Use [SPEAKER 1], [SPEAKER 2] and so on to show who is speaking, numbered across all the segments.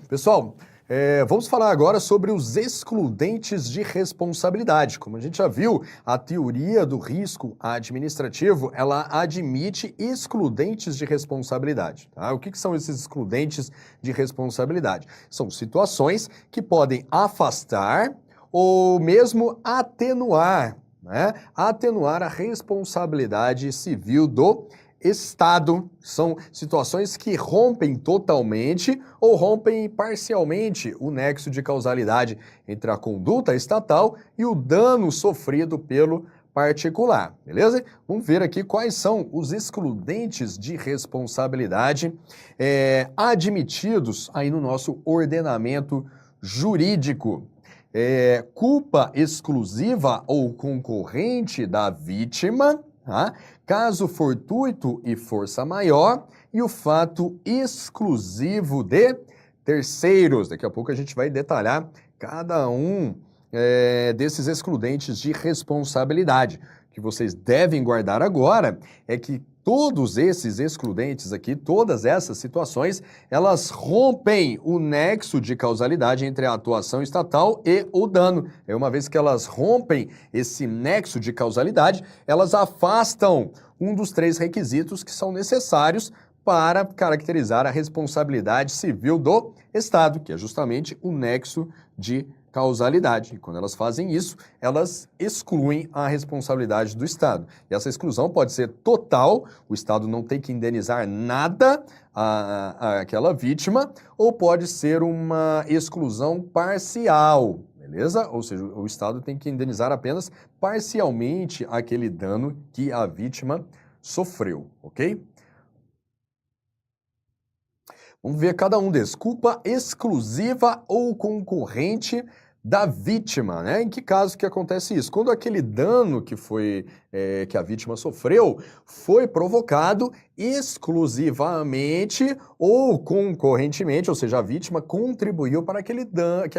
[SPEAKER 1] Pessoal, vamos falar agora sobre os excludentes de responsabilidade. Como a gente já viu, a teoria do risco administrativo, ela admite excludentes de responsabilidade. Tá? O que são esses excludentes de responsabilidade? São situações que podem afastar ou mesmo atenuar, né? Atenuar a responsabilidade civil do Estado. São situações que rompem totalmente ou rompem parcialmente o nexo de causalidade entre a conduta estatal e o dano sofrido pelo particular, beleza? Vamos ver aqui quais são os excludentes de responsabilidade admitidos aí no nosso ordenamento jurídico. Culpa exclusiva ou concorrente da vítima, tá? Caso fortuito e força maior e o fato exclusivo de terceiros. Daqui a pouco a gente vai detalhar cada um desses excludentes de responsabilidade. O que vocês devem guardar agora é que todos esses excludentes aqui, todas essas situações, elas rompem o nexo de causalidade entre a atuação estatal e o dano. Uma vez que elas rompem esse nexo de causalidade, elas afastam um dos três requisitos que são necessários para caracterizar a responsabilidade civil do Estado, que é justamente o nexo de causalidade. E quando elas fazem isso, elas excluem a responsabilidade do Estado. E essa exclusão pode ser total, o Estado não tem que indenizar nada àquela vítima, ou pode ser uma exclusão parcial, beleza? Ou seja, o Estado tem que indenizar apenas parcialmente aquele dano que a vítima sofreu, ok? Vamos ver cada um desses. Culpa exclusiva ou concorrente da vítima, né? Em que caso que acontece isso? Quando aquele dano que que a vítima sofreu foi provocado exclusivamente ou concorrentemente, ou seja, a vítima contribuiu para que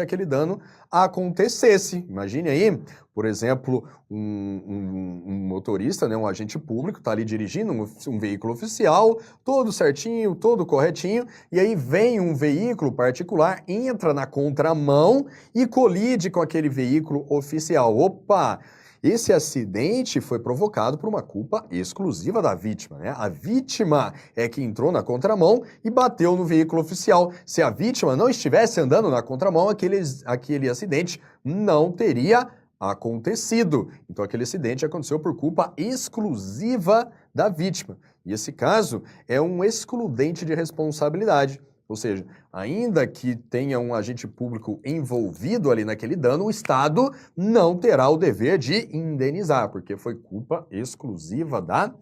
[SPEAKER 1] aquele dano acontecesse. Imagine aí, por exemplo, um motorista, né, um agente público, está ali dirigindo um veículo oficial, todo certinho, todo corretinho, e aí vem um veículo particular, entra na contramão e colide com aquele veículo oficial. Opa! Esse acidente foi provocado por uma culpa exclusiva da vítima, né? A vítima é que entrou na contramão e bateu no veículo oficial. Se a vítima não estivesse andando na contramão, aquele acidente não teria acontecido. Então, aquele acidente aconteceu por culpa exclusiva da vítima. E esse caso é um excludente de responsabilidade. Ou seja, ainda que tenha um agente público envolvido ali naquele dano, o Estado não terá o dever de indenizar, porque foi culpa exclusiva da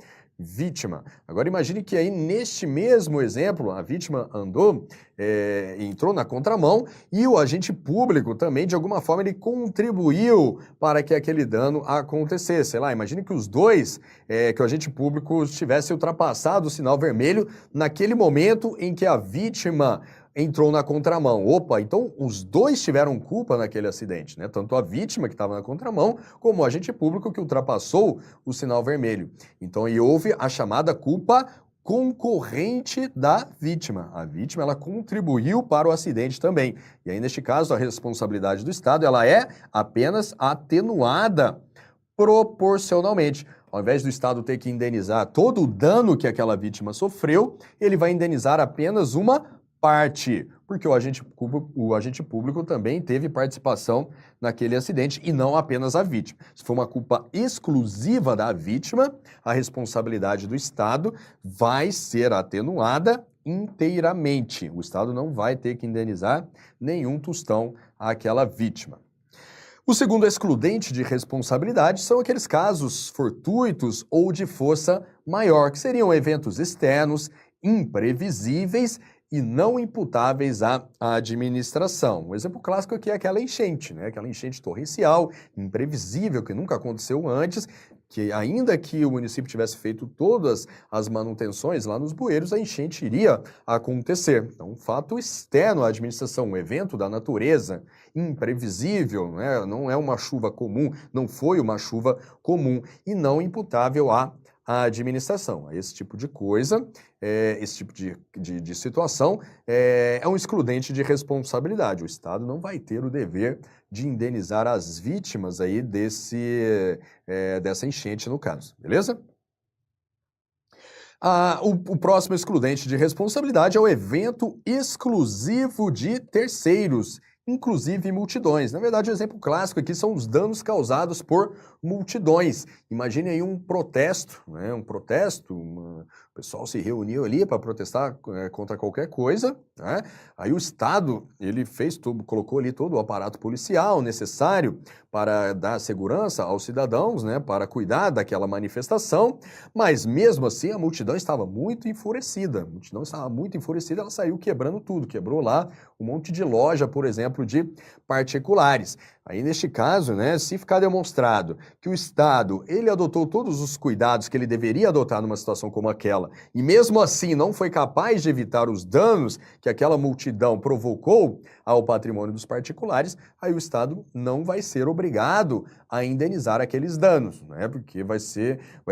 [SPEAKER 1] vítima. Agora imagine que aí neste mesmo exemplo, a vítima entrou na contramão e o agente público também, de alguma forma, ele contribuiu para que aquele dano acontecesse. Sei lá, imagine que os dois, que o agente público tivesse ultrapassado o sinal vermelho naquele momento em que a vítima entrou na contramão. Opa, então os dois tiveram culpa naquele acidente, né? Tanto a vítima que estava na contramão, como o agente público que ultrapassou o sinal vermelho. Então aí houve a chamada culpa concorrente da vítima. A vítima, ela contribuiu para o acidente também. E aí, neste caso, a responsabilidade do Estado, ela é apenas atenuada proporcionalmente. Ao invés do Estado ter que indenizar todo o dano que aquela vítima sofreu, ele vai indenizar apenas uma parte, porque o agente público também teve participação naquele acidente e não apenas a vítima. Se for uma culpa exclusiva da vítima, a responsabilidade do Estado vai ser atenuada inteiramente. O Estado não vai ter que indenizar nenhum tostão àquela vítima. O segundo excludente de responsabilidade são aqueles casos fortuitos ou de força maior, que seriam eventos externos, imprevisíveis e não imputáveis à administração. Um exemplo clássico aqui é aquela enchente, né? Aquela enchente torrencial, imprevisível, que nunca aconteceu antes, que ainda que o município tivesse feito todas as manutenções lá nos bueiros, a enchente iria acontecer. Então, um fato externo à administração, um evento da natureza imprevisível, né? Não é uma chuva comum, não foi uma chuva comum e não imputável à a administração. Esse tipo de coisa, esse tipo de situação é um excludente de responsabilidade. O Estado não vai ter o dever de indenizar as vítimas aí dessa enchente, no caso, beleza? O próximo excludente de responsabilidade é o evento exclusivo de terceiros, inclusive multidões. Na verdade, o exemplo clássico aqui são os danos causados por multidões. Imagine aí um protesto, né? O pessoal se reuniu ali para protestar contra qualquer coisa, né? Aí o Estado, ele colocou ali todo o aparato policial necessário para dar segurança aos cidadãos, né? Para cuidar daquela manifestação, mas mesmo assim a multidão estava muito enfurecida. Ela saiu quebrando tudo, quebrou lá um monte de loja, por exemplo, de particulares. Aí, neste caso, né, se ficar demonstrado que o Estado, ele adotou todos os cuidados que ele deveria adotar numa situação como aquela, e mesmo assim não foi capaz de evitar os danos que aquela multidão provocou ao patrimônio dos particulares, aí o Estado não vai ser obrigado a indenizar aqueles danos, né, porque vai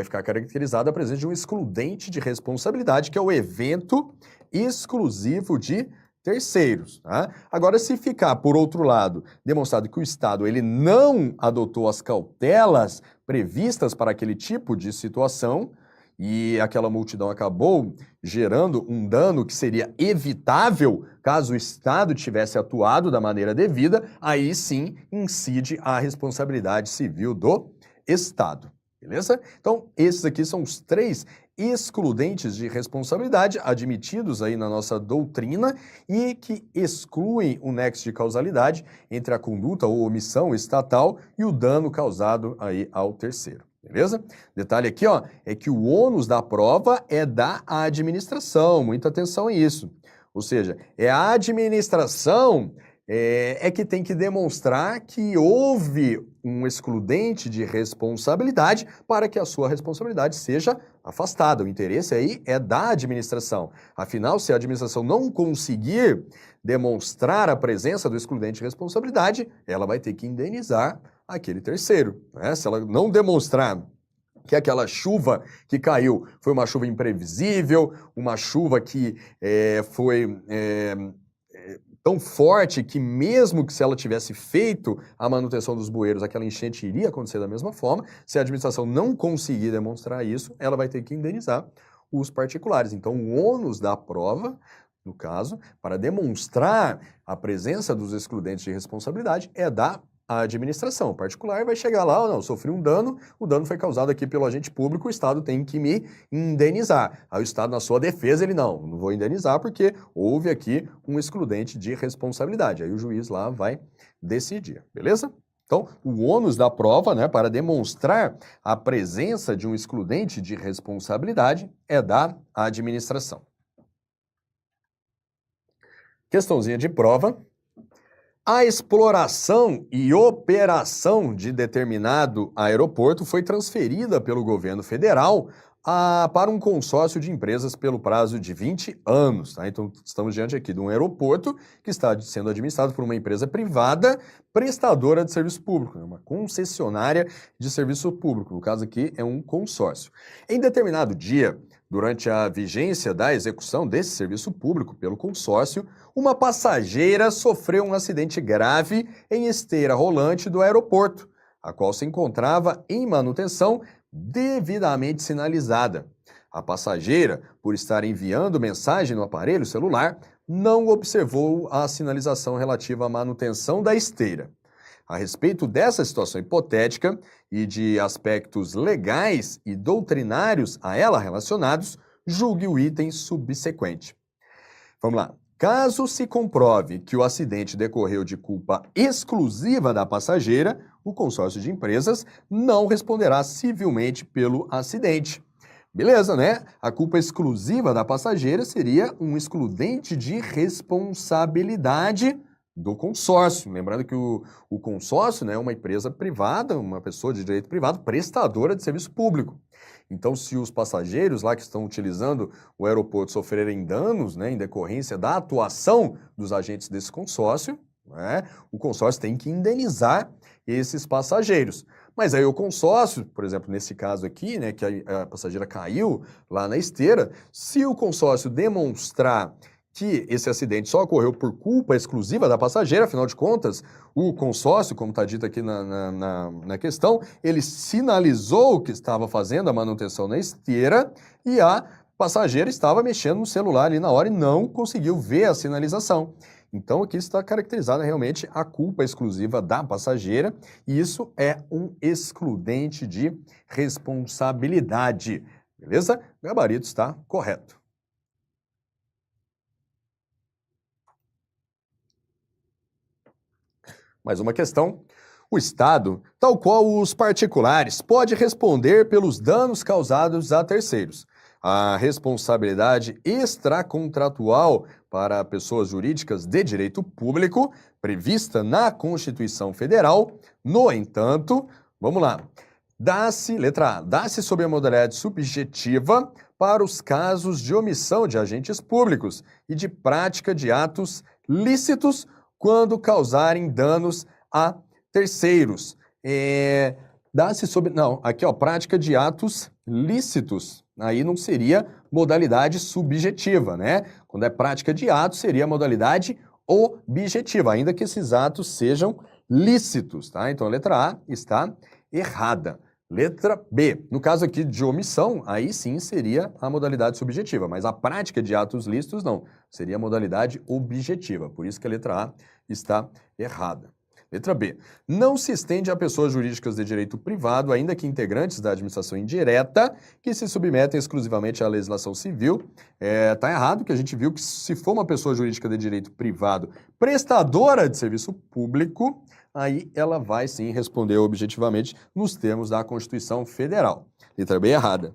[SPEAKER 1] ficar caracterizada a presença de um excludente de responsabilidade, que é o evento exclusivo de terceiros, tá? Agora, se ficar, por outro lado, demonstrado que o Estado ele não adotou as cautelas previstas para aquele tipo de situação e aquela multidão acabou gerando um dano que seria evitável caso o Estado tivesse atuado da maneira devida, aí sim incide a responsabilidade civil do Estado. Beleza? Então, esses aqui são os 3 excludentes de responsabilidade admitidos aí na nossa doutrina e que excluem o nexo de causalidade entre a conduta ou omissão estatal e o dano causado aí ao terceiro. Beleza? Detalhe aqui, ó, é que o ônus da prova é da administração. Muita atenção a isso. Ou seja, é a administração que tem que demonstrar que houve um excludente de responsabilidade para que a sua responsabilidade seja afastada. O interesse aí é da administração. Afinal, se a administração não conseguir demonstrar a presença do excludente de responsabilidade, ela vai ter que indenizar aquele terceiro, né? Se ela não demonstrar que aquela chuva que caiu foi uma chuva imprevisível, uma chuva que foi tão forte que mesmo que se ela tivesse feito a manutenção dos bueiros, aquela enchente iria acontecer da mesma forma. Se a administração não conseguir demonstrar isso, ela vai ter que indenizar os particulares. Então, o ônus da prova, no caso, para demonstrar a presença dos excludentes de responsabilidade, é da administração. O particular vai chegar lá, não, sofri um dano, o dano foi causado aqui pelo agente público, o Estado tem que me indenizar. Aí o Estado, na sua defesa, ele não vou indenizar porque houve aqui um excludente de responsabilidade. Aí o juiz lá vai decidir, beleza? Então, o ônus da prova, né, para demonstrar a presença de um excludente de responsabilidade é da administração. Questãozinha de prova. A exploração e operação de determinado aeroporto foi transferida pelo governo federal para um consórcio de empresas pelo prazo de 20 anos. Tá? Então, estamos diante aqui de um aeroporto que está sendo administrado por uma empresa privada prestadora de serviço público, né? Uma concessionária de serviço público. No caso aqui, é um consórcio. Em determinado dia, durante a vigência da execução desse serviço público pelo consórcio, uma passageira sofreu um acidente grave em esteira rolante do aeroporto, a qual se encontrava em manutenção devidamente sinalizada. A passageira, por estar enviando mensagem no aparelho celular, não observou a sinalização relativa à manutenção da esteira. A respeito dessa situação hipotética e de aspectos legais e doutrinários a ela relacionados, julgue o item subsequente. Vamos lá. Caso se comprove que o acidente decorreu de culpa exclusiva da passageira, o consórcio de empresas não responderá civilmente pelo acidente. Beleza, né? A culpa exclusiva da passageira seria um excludente de responsabilidade do consórcio. Lembrando que o consórcio, né, é uma empresa privada, uma pessoa de direito privado, prestadora de serviço público. Então, se os passageiros lá que estão utilizando o aeroporto sofrerem danos, né, em decorrência da atuação dos agentes desse consórcio, né, o consórcio tem que indenizar esses passageiros. Mas aí o consórcio, por exemplo, nesse caso aqui, né, que a passageira caiu lá na esteira, se o consórcio demonstrar que esse acidente só ocorreu por culpa exclusiva da passageira, afinal de contas, o consórcio, como está dito aqui na questão, ele sinalizou que estava fazendo a manutenção na esteira e a passageira estava mexendo no celular ali na hora e não conseguiu ver a sinalização. Então, aqui está caracterizada realmente a culpa exclusiva da passageira, e isso é um excludente de responsabilidade. Beleza? O gabarito está correto. Mais uma questão. O Estado, tal qual os particulares, pode responder pelos danos causados a terceiros. A responsabilidade extracontratual para pessoas jurídicas de direito público, prevista na Constituição Federal, no entanto, vamos lá, letra A, dá-se sob a modalidade subjetiva para os casos de omissão de agentes públicos e de prática de atos lícitos quando causarem danos a terceiros. Dá-se sob... Não, aqui ó, prática de atos lícitos. Aí não seria modalidade subjetiva, né? Quando é prática de atos, seria a modalidade objetiva, ainda que esses atos sejam lícitos, tá? Então a letra A está errada. Letra B, no caso aqui de omissão, aí sim seria a modalidade subjetiva, mas a prática de atos lícitos não, seria a modalidade objetiva, por isso que a letra A está errada. Letra B, não se estende a pessoas jurídicas de direito privado, ainda que integrantes da administração indireta, que se submetem exclusivamente à legislação civil. Tá errado, que a gente viu que se for uma pessoa jurídica de direito privado prestadora de serviço público, aí ela vai sim responder objetivamente nos termos da Constituição Federal. Letra B errada.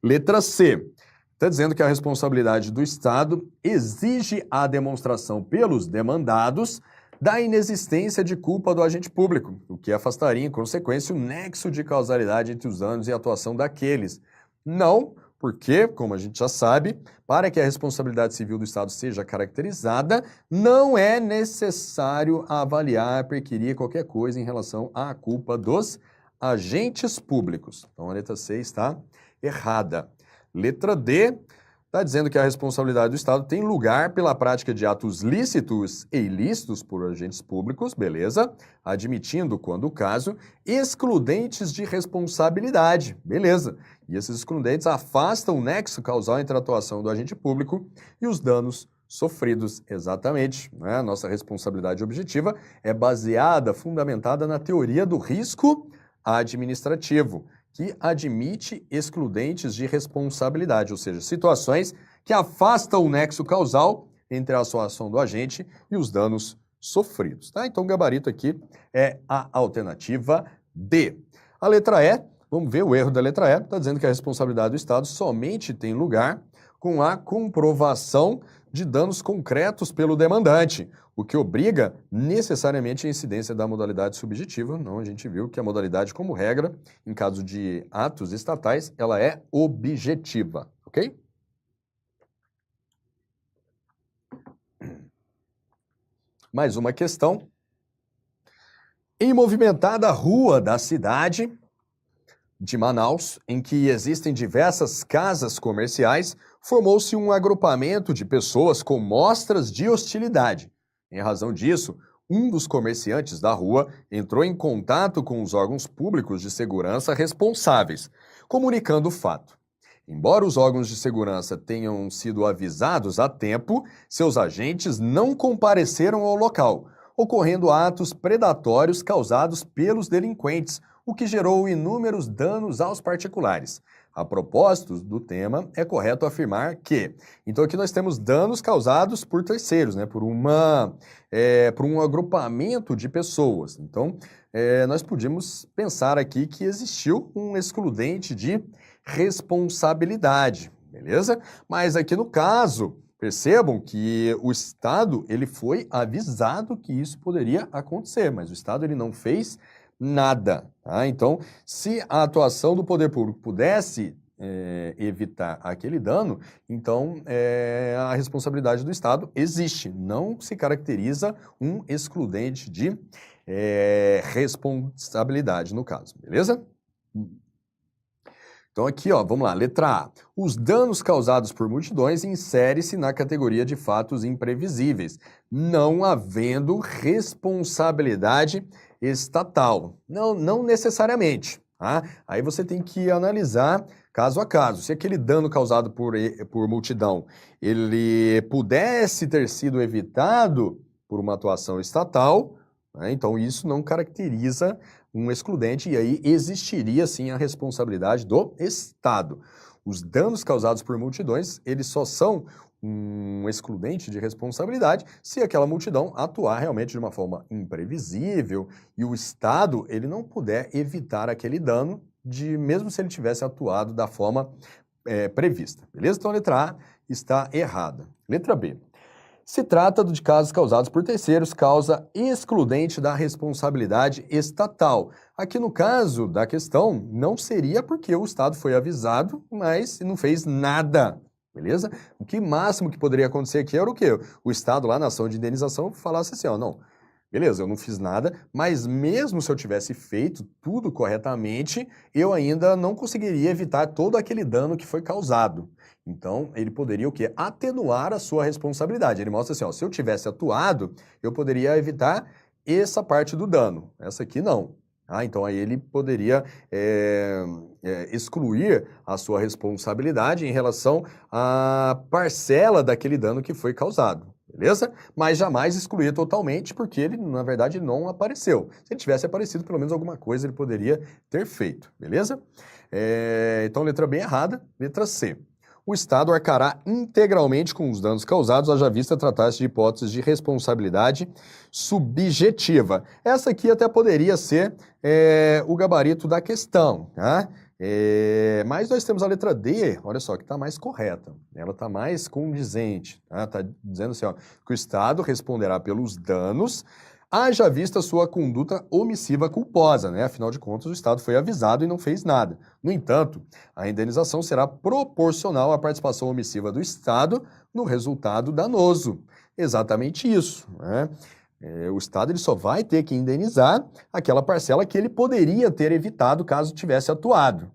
[SPEAKER 1] Letra C. Está dizendo que a responsabilidade do Estado exige a demonstração pelos demandados da inexistência de culpa do agente público, o que afastaria, em consequência, o nexo de causalidade entre os danos e a atuação daqueles. Não, porque, como a gente já sabe, para que a responsabilidade civil do Estado seja caracterizada, não é necessário avaliar, perquirir qualquer coisa em relação à culpa dos agentes públicos. Então, a letra C está errada. Letra D está dizendo que a responsabilidade do Estado tem lugar pela prática de atos lícitos e ilícitos por agentes públicos, beleza? Admitindo, quando o caso, excludentes de responsabilidade, beleza? E esses excludentes afastam o nexo causal entre a atuação do agente público e os danos sofridos, exatamente. Né? A nossa responsabilidade objetiva é baseada, fundamentada na teoria do risco administrativo, que admite excludentes de responsabilidade, ou seja, situações que afastam o nexo causal entre a atuação do agente e os danos sofridos. Tá? Então, o gabarito aqui é a alternativa D. A letra E, vamos ver o erro da letra E, está dizendo que a responsabilidade do Estado somente tem lugar com a comprovação de danos concretos pelo demandante, o que obriga necessariamente a incidência da modalidade subjetiva. Não, a gente viu que a modalidade, como regra, em caso de atos estatais, ela é objetiva, ok? Mais uma questão. Em movimentada rua da cidade de Manaus, em que existem diversas casas comerciais, formou-se um agrupamento de pessoas com mostras de hostilidade. Em razão disso, um dos comerciantes da rua entrou em contato com os órgãos públicos de segurança responsáveis, comunicando o fato. Embora os órgãos de segurança tenham sido avisados a tempo, seus agentes não compareceram ao local, ocorrendo atos predatórios causados pelos delinquentes, o que gerou inúmeros danos aos particulares. A propósito do tema, é correto afirmar que... Então, aqui nós temos danos causados por terceiros, né? Por um agrupamento de pessoas. Então, nós podíamos pensar aqui que existiu um excludente de responsabilidade, beleza? Mas aqui no caso, percebam que o Estado ele foi avisado que isso poderia acontecer, mas o Estado ele não fez nada. Tá? Então, se a atuação do poder público pudesse evitar aquele dano, então a responsabilidade do Estado existe. Não se caracteriza um excludente de responsabilidade, no caso, beleza? Então aqui, ó, vamos lá, letra A. Os danos causados por multidões insere-se na categoria de fatos imprevisíveis, não havendo responsabilidade estatal. Não necessariamente, tá? Aí você tem que analisar caso a caso. Se aquele dano causado por multidão, ele pudesse ter sido evitado por uma atuação estatal, né, então isso não caracteriza um excludente e aí existiria sim a responsabilidade do Estado. Os danos causados por multidões, eles só são um excludente de responsabilidade se aquela multidão atuar realmente de uma forma imprevisível e o Estado, ele não puder evitar aquele dano, mesmo se ele tivesse atuado da forma prevista. Beleza? Então a letra A está errada. Letra B. Se trata de casos causados por terceiros, causa excludente da responsabilidade estatal. Aqui no caso da questão, não seria porque o Estado foi avisado, mas não fez nada, beleza? O que máximo que poderia acontecer aqui era o quê? O Estado lá na ação de indenização falasse assim, ó, não, beleza, eu não fiz nada, mas mesmo se eu tivesse feito tudo corretamente, eu ainda não conseguiria evitar todo aquele dano que foi causado. Então, ele poderia o quê? Atenuar a sua responsabilidade. Ele mostra assim, ó, se eu tivesse atuado, eu poderia evitar essa parte do dano. Essa aqui não. Então, aí ele poderia excluir a sua responsabilidade em relação à parcela daquele dano que foi causado. Beleza? Mas jamais excluir totalmente, porque ele, na verdade, não apareceu. Se ele tivesse aparecido, pelo menos alguma coisa ele poderia ter feito. Beleza? Então, letra B errada. Letra C. O Estado arcará integralmente com os danos causados, haja vista tratar-se de hipóteses de responsabilidade subjetiva. Essa aqui até poderia ser o gabarito da questão, tá? Mas nós temos a letra D, olha só, que está mais correta, ela está mais condizente, tá? Está dizendo assim, ó, que o Estado responderá pelos danos, haja vista sua conduta omissiva culposa, né? Afinal de contas, o Estado foi avisado e não fez nada. No entanto, a indenização será proporcional à participação omissiva do Estado no resultado danoso. Exatamente isso, né? O Estado ele só vai ter que indenizar aquela parcela que ele poderia ter evitado caso tivesse atuado.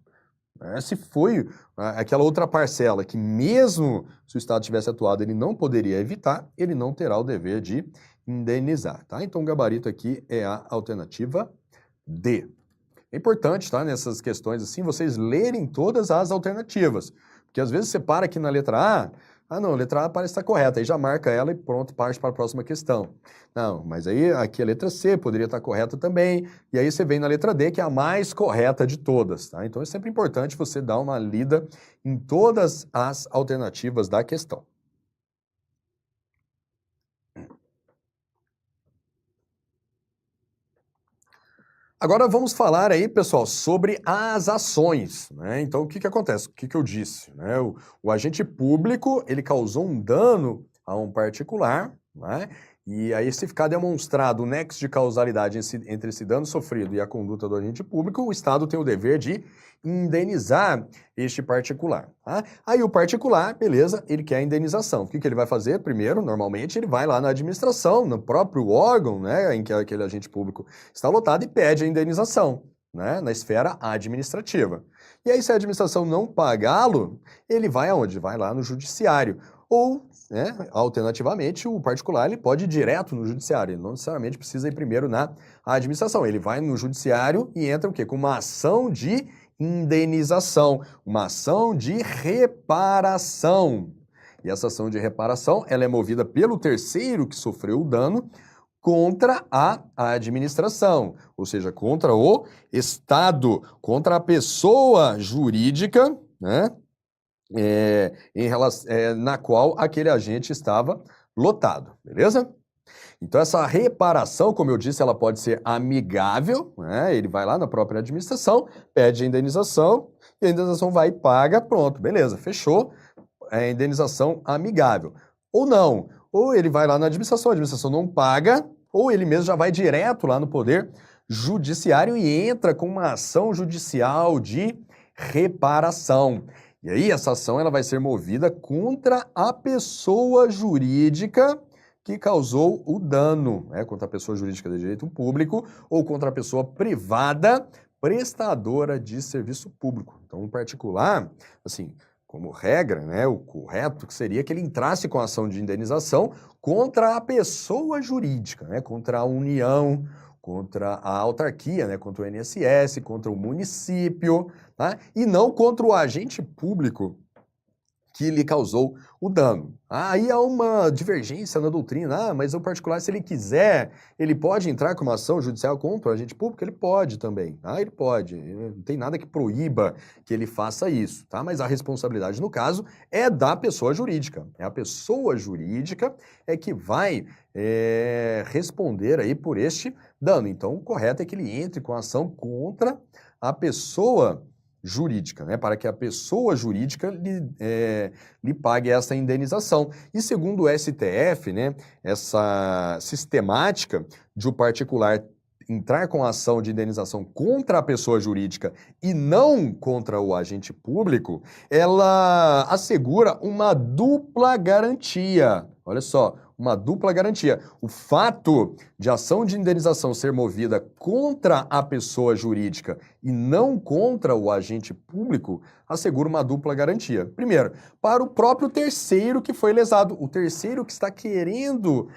[SPEAKER 1] Se foi aquela outra parcela que mesmo se o Estado tivesse atuado ele não poderia evitar, ele não terá o dever de indenizar, tá? Então o gabarito aqui é a alternativa D. É importante, tá, nessas questões assim, vocês lerem todas as alternativas, porque às vezes você para aqui na letra A, não, a letra A parece estar correta, aí já marca ela e pronto, parte para a próxima questão. Não, mas aí aqui a letra C poderia estar correta também, e aí você vem na letra D, que é a mais correta de todas, tá? Então é sempre importante você dar uma lida em todas as alternativas da questão. Agora vamos falar aí, pessoal, sobre as ações, né? Então, o que acontece? O que eu disse, né? O agente público, ele causou um dano a um particular, né? E aí, se ficar demonstrado o nexo de causalidade entre esse dano sofrido e a conduta do agente público, o Estado tem o dever de indenizar este particular, tá? Aí o particular, beleza, ele quer a indenização. O que ele vai fazer? Primeiro, normalmente, ele vai lá na administração, no próprio órgão, né, em que aquele agente público está lotado e pede a indenização, né, na esfera administrativa. E aí, se a administração não pagá-lo, ele vai aonde? Vai lá no judiciário. Ou, né, alternativamente, o particular ele pode ir direto no judiciário, ele não necessariamente precisa ir primeiro na administração. Ele vai no judiciário e entra o quê? Com uma ação de indenização, uma ação de reparação. E essa ação de reparação, ela é movida pelo terceiro que sofreu o dano contra a administração, ou seja, contra o Estado, contra a pessoa jurídica, né, na qual aquele agente estava lotado, beleza? Então, essa reparação, como eu disse, ela pode ser amigável, né? Ele vai lá na própria administração, pede a indenização, e a indenização vai e paga, pronto, beleza, fechou, é a indenização amigável. Ou não, ou ele vai lá na administração, a administração não paga, ou ele mesmo já vai direto lá no Poder Judiciário e entra com uma ação judicial de reparação. E aí, essa ação ela vai ser movida contra a pessoa jurídica que causou o dano, né, contra a pessoa jurídica de direito público ou contra a pessoa privada prestadora de serviço público. Então, em particular, assim, como regra, né, o correto seria que ele entrasse com a ação de indenização contra a pessoa jurídica, né, contra a União, contra a autarquia, né, contra o INSS, contra o município, tá? E não contra o agente público que lhe causou o dano. Aí há uma divergência na doutrina. Mas o particular, se ele quiser, ele pode entrar com uma ação judicial contra o agente público? Ele pode também, tá? Ele pode. Não tem nada que proíba que ele faça isso, tá? Mas a responsabilidade, no caso, é da pessoa jurídica. É a pessoa jurídica que vai responder aí por este dano. Então, o correto é que ele entre com a ação contra a pessoa jurídica, né, para que a pessoa jurídica lhe pague essa indenização. E segundo o STF, né, essa sistemática de o particular entrar com a ação de indenização contra a pessoa jurídica e não contra o agente público, ela assegura uma dupla garantia. Olha só, uma dupla garantia. O fato de a ação de indenização ser movida contra a pessoa jurídica e não contra o agente público assegura uma dupla garantia. Primeiro, para o próprio terceiro que foi lesado, o terceiro que está querendo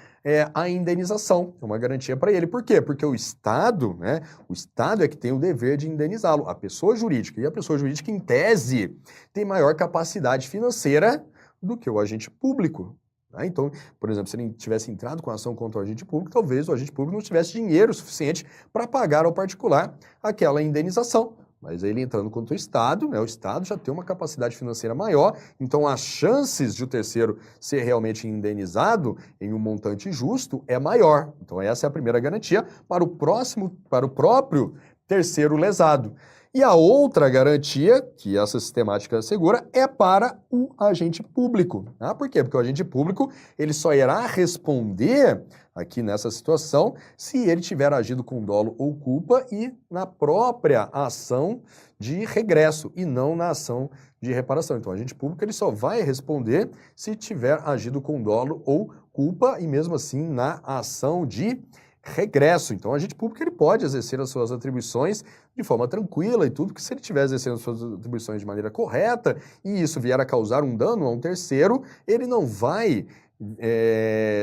[SPEAKER 1] a indenização, é uma garantia para ele. Por quê? Porque o Estado, né, o Estado é que tem o dever de indenizá-lo, a pessoa jurídica. E a pessoa jurídica, em tese, tem maior capacidade financeira do que o agente público. Então, por exemplo, se ele tivesse entrado com a ação contra o agente público, talvez o agente público não tivesse dinheiro suficiente para pagar ao particular aquela indenização. Mas ele entrando contra o Estado, né, o Estado já tem uma capacidade financeira maior, então as chances de o terceiro ser realmente indenizado em um montante justo é maior. Então essa é a primeira garantia para o próprio terceiro lesado. E a outra garantia, que essa sistemática assegura, é para o agente público. Por quê? Porque o agente público ele só irá responder aqui nessa situação se ele tiver agido com dolo ou culpa e na própria ação de regresso e não na ação de reparação. Então, o agente público ele só vai responder se tiver agido com dolo ou culpa e mesmo assim na ação de regresso. Então, o agente público ele pode exercer as suas atribuições de forma tranquila e tudo, que se ele estiver exercendo as suas atribuições de maneira correta e isso vier a causar um dano a um terceiro, ele não vai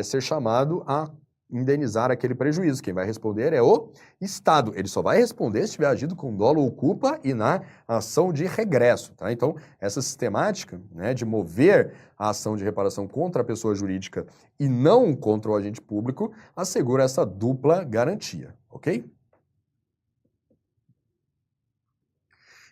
[SPEAKER 1] ser chamado a indenizar aquele prejuízo. Quem vai responder é o Estado. Ele só vai responder se tiver agido com dolo ou culpa e na ação de regresso, tá? Então, essa sistemática, né, de mover a ação de reparação contra a pessoa jurídica e não contra o agente público, assegura essa dupla garantia, ok?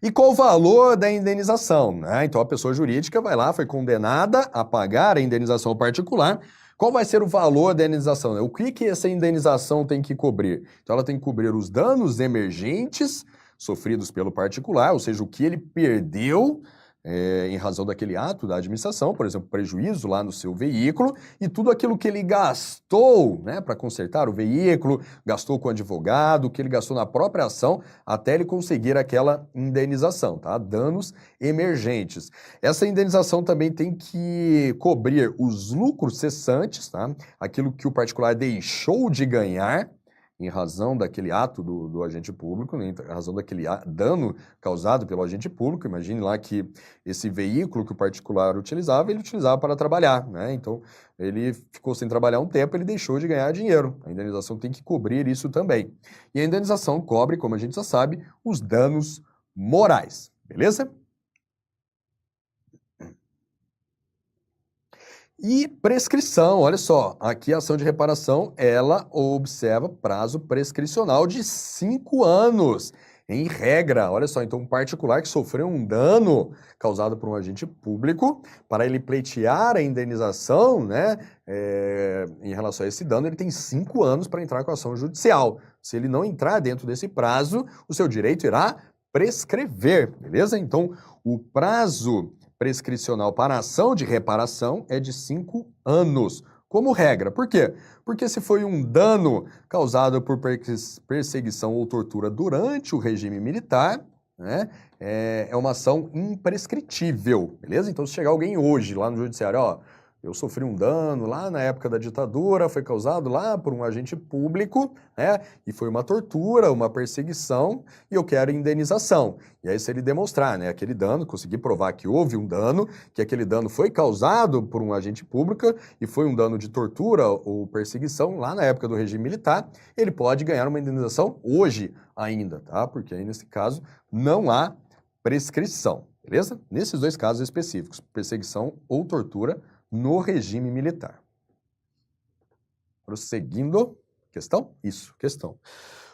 [SPEAKER 1] E qual o valor da indenização, né? Então, a pessoa jurídica vai lá, foi condenada a pagar a indenização particular. Qual vai ser o valor da indenização, né? O que essa indenização tem que cobrir? Então, ela tem que cobrir os danos emergentes sofridos pelo particular, ou seja, o que ele perdeu em razão daquele ato da administração, por exemplo, prejuízo lá no seu veículo, e tudo aquilo que ele gastou, né, para consertar o veículo, gastou com advogado, que ele gastou na própria ação, até ele conseguir aquela indenização, tá? Danos emergentes. Essa indenização também tem que cobrir os lucros cessantes, tá? Aquilo que o particular deixou de ganhar, em razão daquele ato do agente público, né, em razão daquele dano causado pelo agente público. Imagine lá que esse veículo que o particular utilizava, ele utilizava para trabalhar, né? Então, ele ficou sem trabalhar um tempo, ele deixou de ganhar dinheiro. A indenização tem que cobrir isso também. E a indenização cobre, como a gente já sabe, os danos morais, beleza? E prescrição, olha só, aqui a ação de reparação, ela observa prazo prescricional de 5 anos, em regra. Olha só, então um particular que sofreu um dano causado por um agente público, para ele pleitear a indenização, né, em relação a esse dano, ele tem 5 anos para entrar com a ação judicial. Se ele não entrar dentro desse prazo, o seu direito irá prescrever, beleza? Então, o prazo prescricional para a ação de reparação é de 5 anos, como regra. Por quê? Porque se foi um dano causado por perseguição ou tortura durante o regime militar, né, é uma ação imprescritível, beleza? Então, se chegar alguém hoje lá no judiciário, ó, eu sofri um dano lá na época da ditadura, foi causado lá por um agente público, né? E foi uma tortura, uma perseguição, e eu quero indenização. E aí, se ele demonstrar, né, aquele dano, conseguir provar que houve um dano, que aquele dano foi causado por um agente público e foi um dano de tortura ou perseguição lá na época do regime militar, ele pode ganhar uma indenização hoje ainda, tá? Porque aí, nesse caso, não há prescrição, beleza? Nesses dois casos específicos, perseguição ou tortura no regime militar. Prosseguindo. Questão? Isso, questão.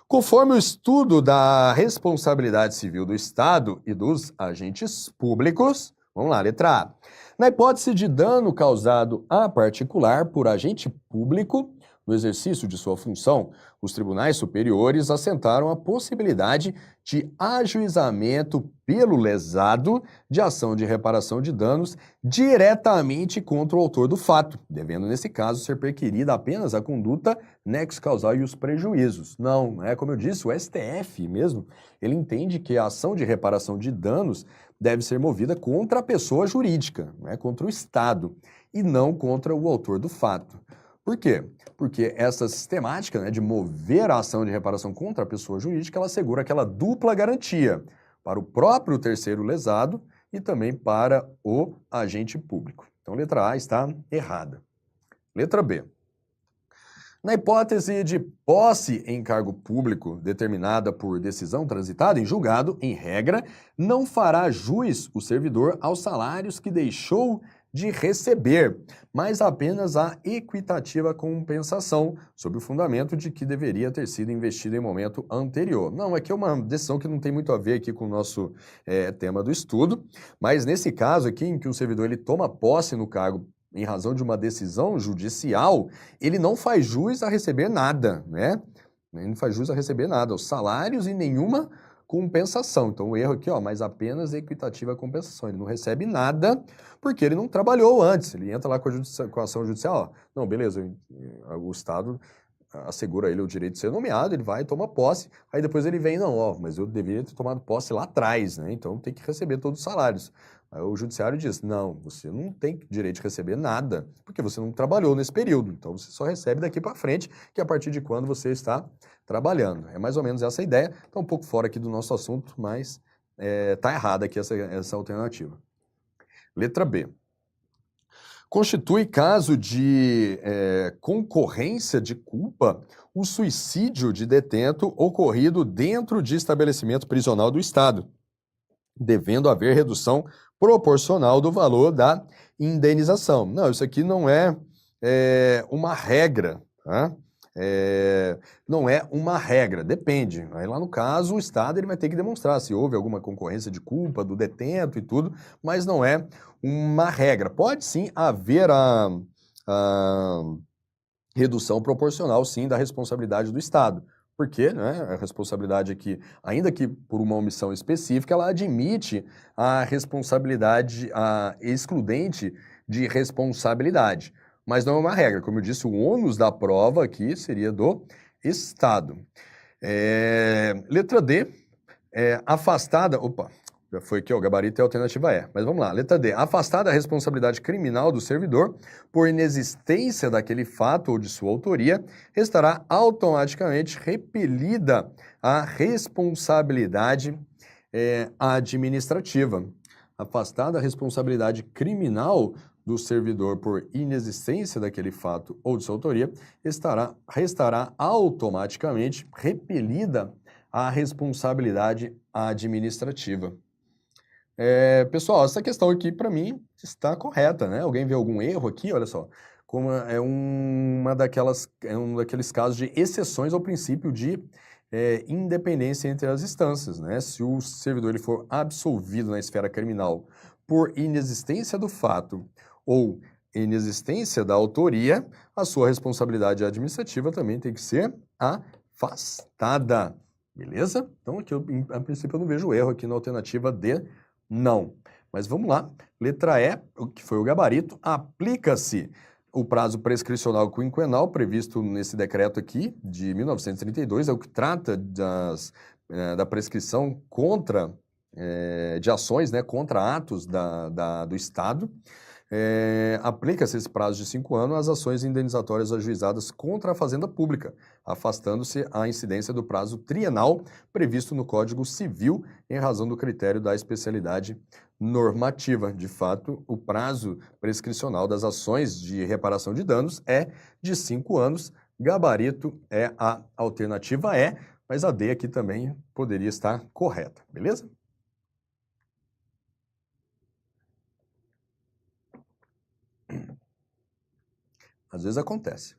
[SPEAKER 1] Conforme o estudo da responsabilidade civil do Estado e dos agentes públicos, vamos lá, letra A. Na hipótese de dano causado a particular por agente público, no exercício de sua função, os tribunais superiores assentaram a possibilidade de ajuizamento pelo lesado de ação de reparação de danos diretamente contra o autor do fato, devendo, nesse caso, ser perquirida apenas a conduta nexo causal e os prejuízos. Não, é como eu disse, o STF mesmo, ele entende que a ação de reparação de danos deve ser movida contra a pessoa jurídica, contra o Estado, e não contra o autor do fato. Por quê? Porque essa sistemática, de mover a ação de reparação contra a pessoa jurídica, ela assegura aquela dupla garantia para o próprio terceiro lesado e também para o agente público. Então, letra A está errada. Letra B. Na hipótese de posse em cargo público determinada por decisão transitada em julgado, em regra, não fará jus o servidor aos salários que deixou de receber, mas apenas a equitativa compensação, sob o fundamento de que deveria ter sido investido em momento anterior. Não, aqui é uma decisão que não tem muito a ver aqui com o nosso tema do estudo, mas nesse caso aqui, em que o servidor ele toma posse no cargo em razão de uma decisão judicial, ele não faz jus a receber nada, né? Ele não faz jus a receber nada, os salários e nenhuma compensação. Então, o erro aqui, mas apenas equitativa compensação. Ele não recebe nada porque ele não trabalhou antes. Ele entra lá com a ação judicial, não, beleza, o Estado assegura a ele o direito de ser nomeado, ele vai e toma posse, aí depois ele vem, não, mas eu deveria ter tomado posse lá atrás, né? Então tem que receber todos os salários. Aí o judiciário diz, não, você não tem direito de receber nada, porque você não trabalhou nesse período, então você só recebe daqui para frente, que é a partir de quando você está trabalhando. É mais ou menos essa a ideia, está um pouco fora aqui do nosso assunto, mas está errada aqui essa alternativa. Letra B. Constitui caso de concorrência de culpa o suicídio de detento ocorrido dentro de estabelecimento prisional do Estado, devendo haver redução proporcional do valor da indenização. Não, isso aqui não é uma regra, tá? Não é uma regra, depende. Aí lá no caso o Estado ele vai ter que demonstrar se houve alguma concorrência de culpa do detento e tudo, mas não é uma regra. Pode sim haver a redução proporcional, sim, da responsabilidade do Estado. Porque, a responsabilidade aqui, ainda que por uma omissão específica, ela admite a responsabilidade, a excludente de responsabilidade. Mas não é uma regra. Como eu disse, o ônus da prova aqui seria do Estado. Letra D, afastada... Opa, já foi aqui, o gabarito é a alternativa E. Mas vamos lá, letra D. Afastada a responsabilidade criminal do servidor por inexistência daquele fato ou de sua autoria, restará automaticamente repelida a responsabilidade administrativa. Afastada a responsabilidade criminal do servidor por inexistência daquele fato ou de sua autoria, restará automaticamente repelida a responsabilidade administrativa. Pessoal, essa questão aqui, para mim, está correta, né? Alguém vê algum erro aqui? Olha só, como é um daqueles casos de exceções ao princípio de independência entre as instâncias, né? Se o servidor ele for absolvido na esfera criminal por inexistência do fato ou inexistência da autoria, a sua responsabilidade administrativa também tem que ser afastada, beleza? Então, aqui, a princípio, eu não vejo erro aqui na alternativa D, não. Mas vamos lá. Letra E, que foi o gabarito, aplica-se o prazo prescricional quinquenal previsto nesse decreto aqui, de 1932, é o que trata da prescrição contra, de ações, né, contra atos do Estado. aplica-se esse prazo de 5 anos às ações indenizatórias ajuizadas contra a Fazenda Pública, afastando-se a incidência do prazo trienal previsto no Código Civil em razão do critério da especialidade normativa. De fato, o prazo prescricional das ações de reparação de danos é de 5 anos, gabarito é a alternativa E, mas a D aqui também poderia estar correta, beleza? Às vezes acontece.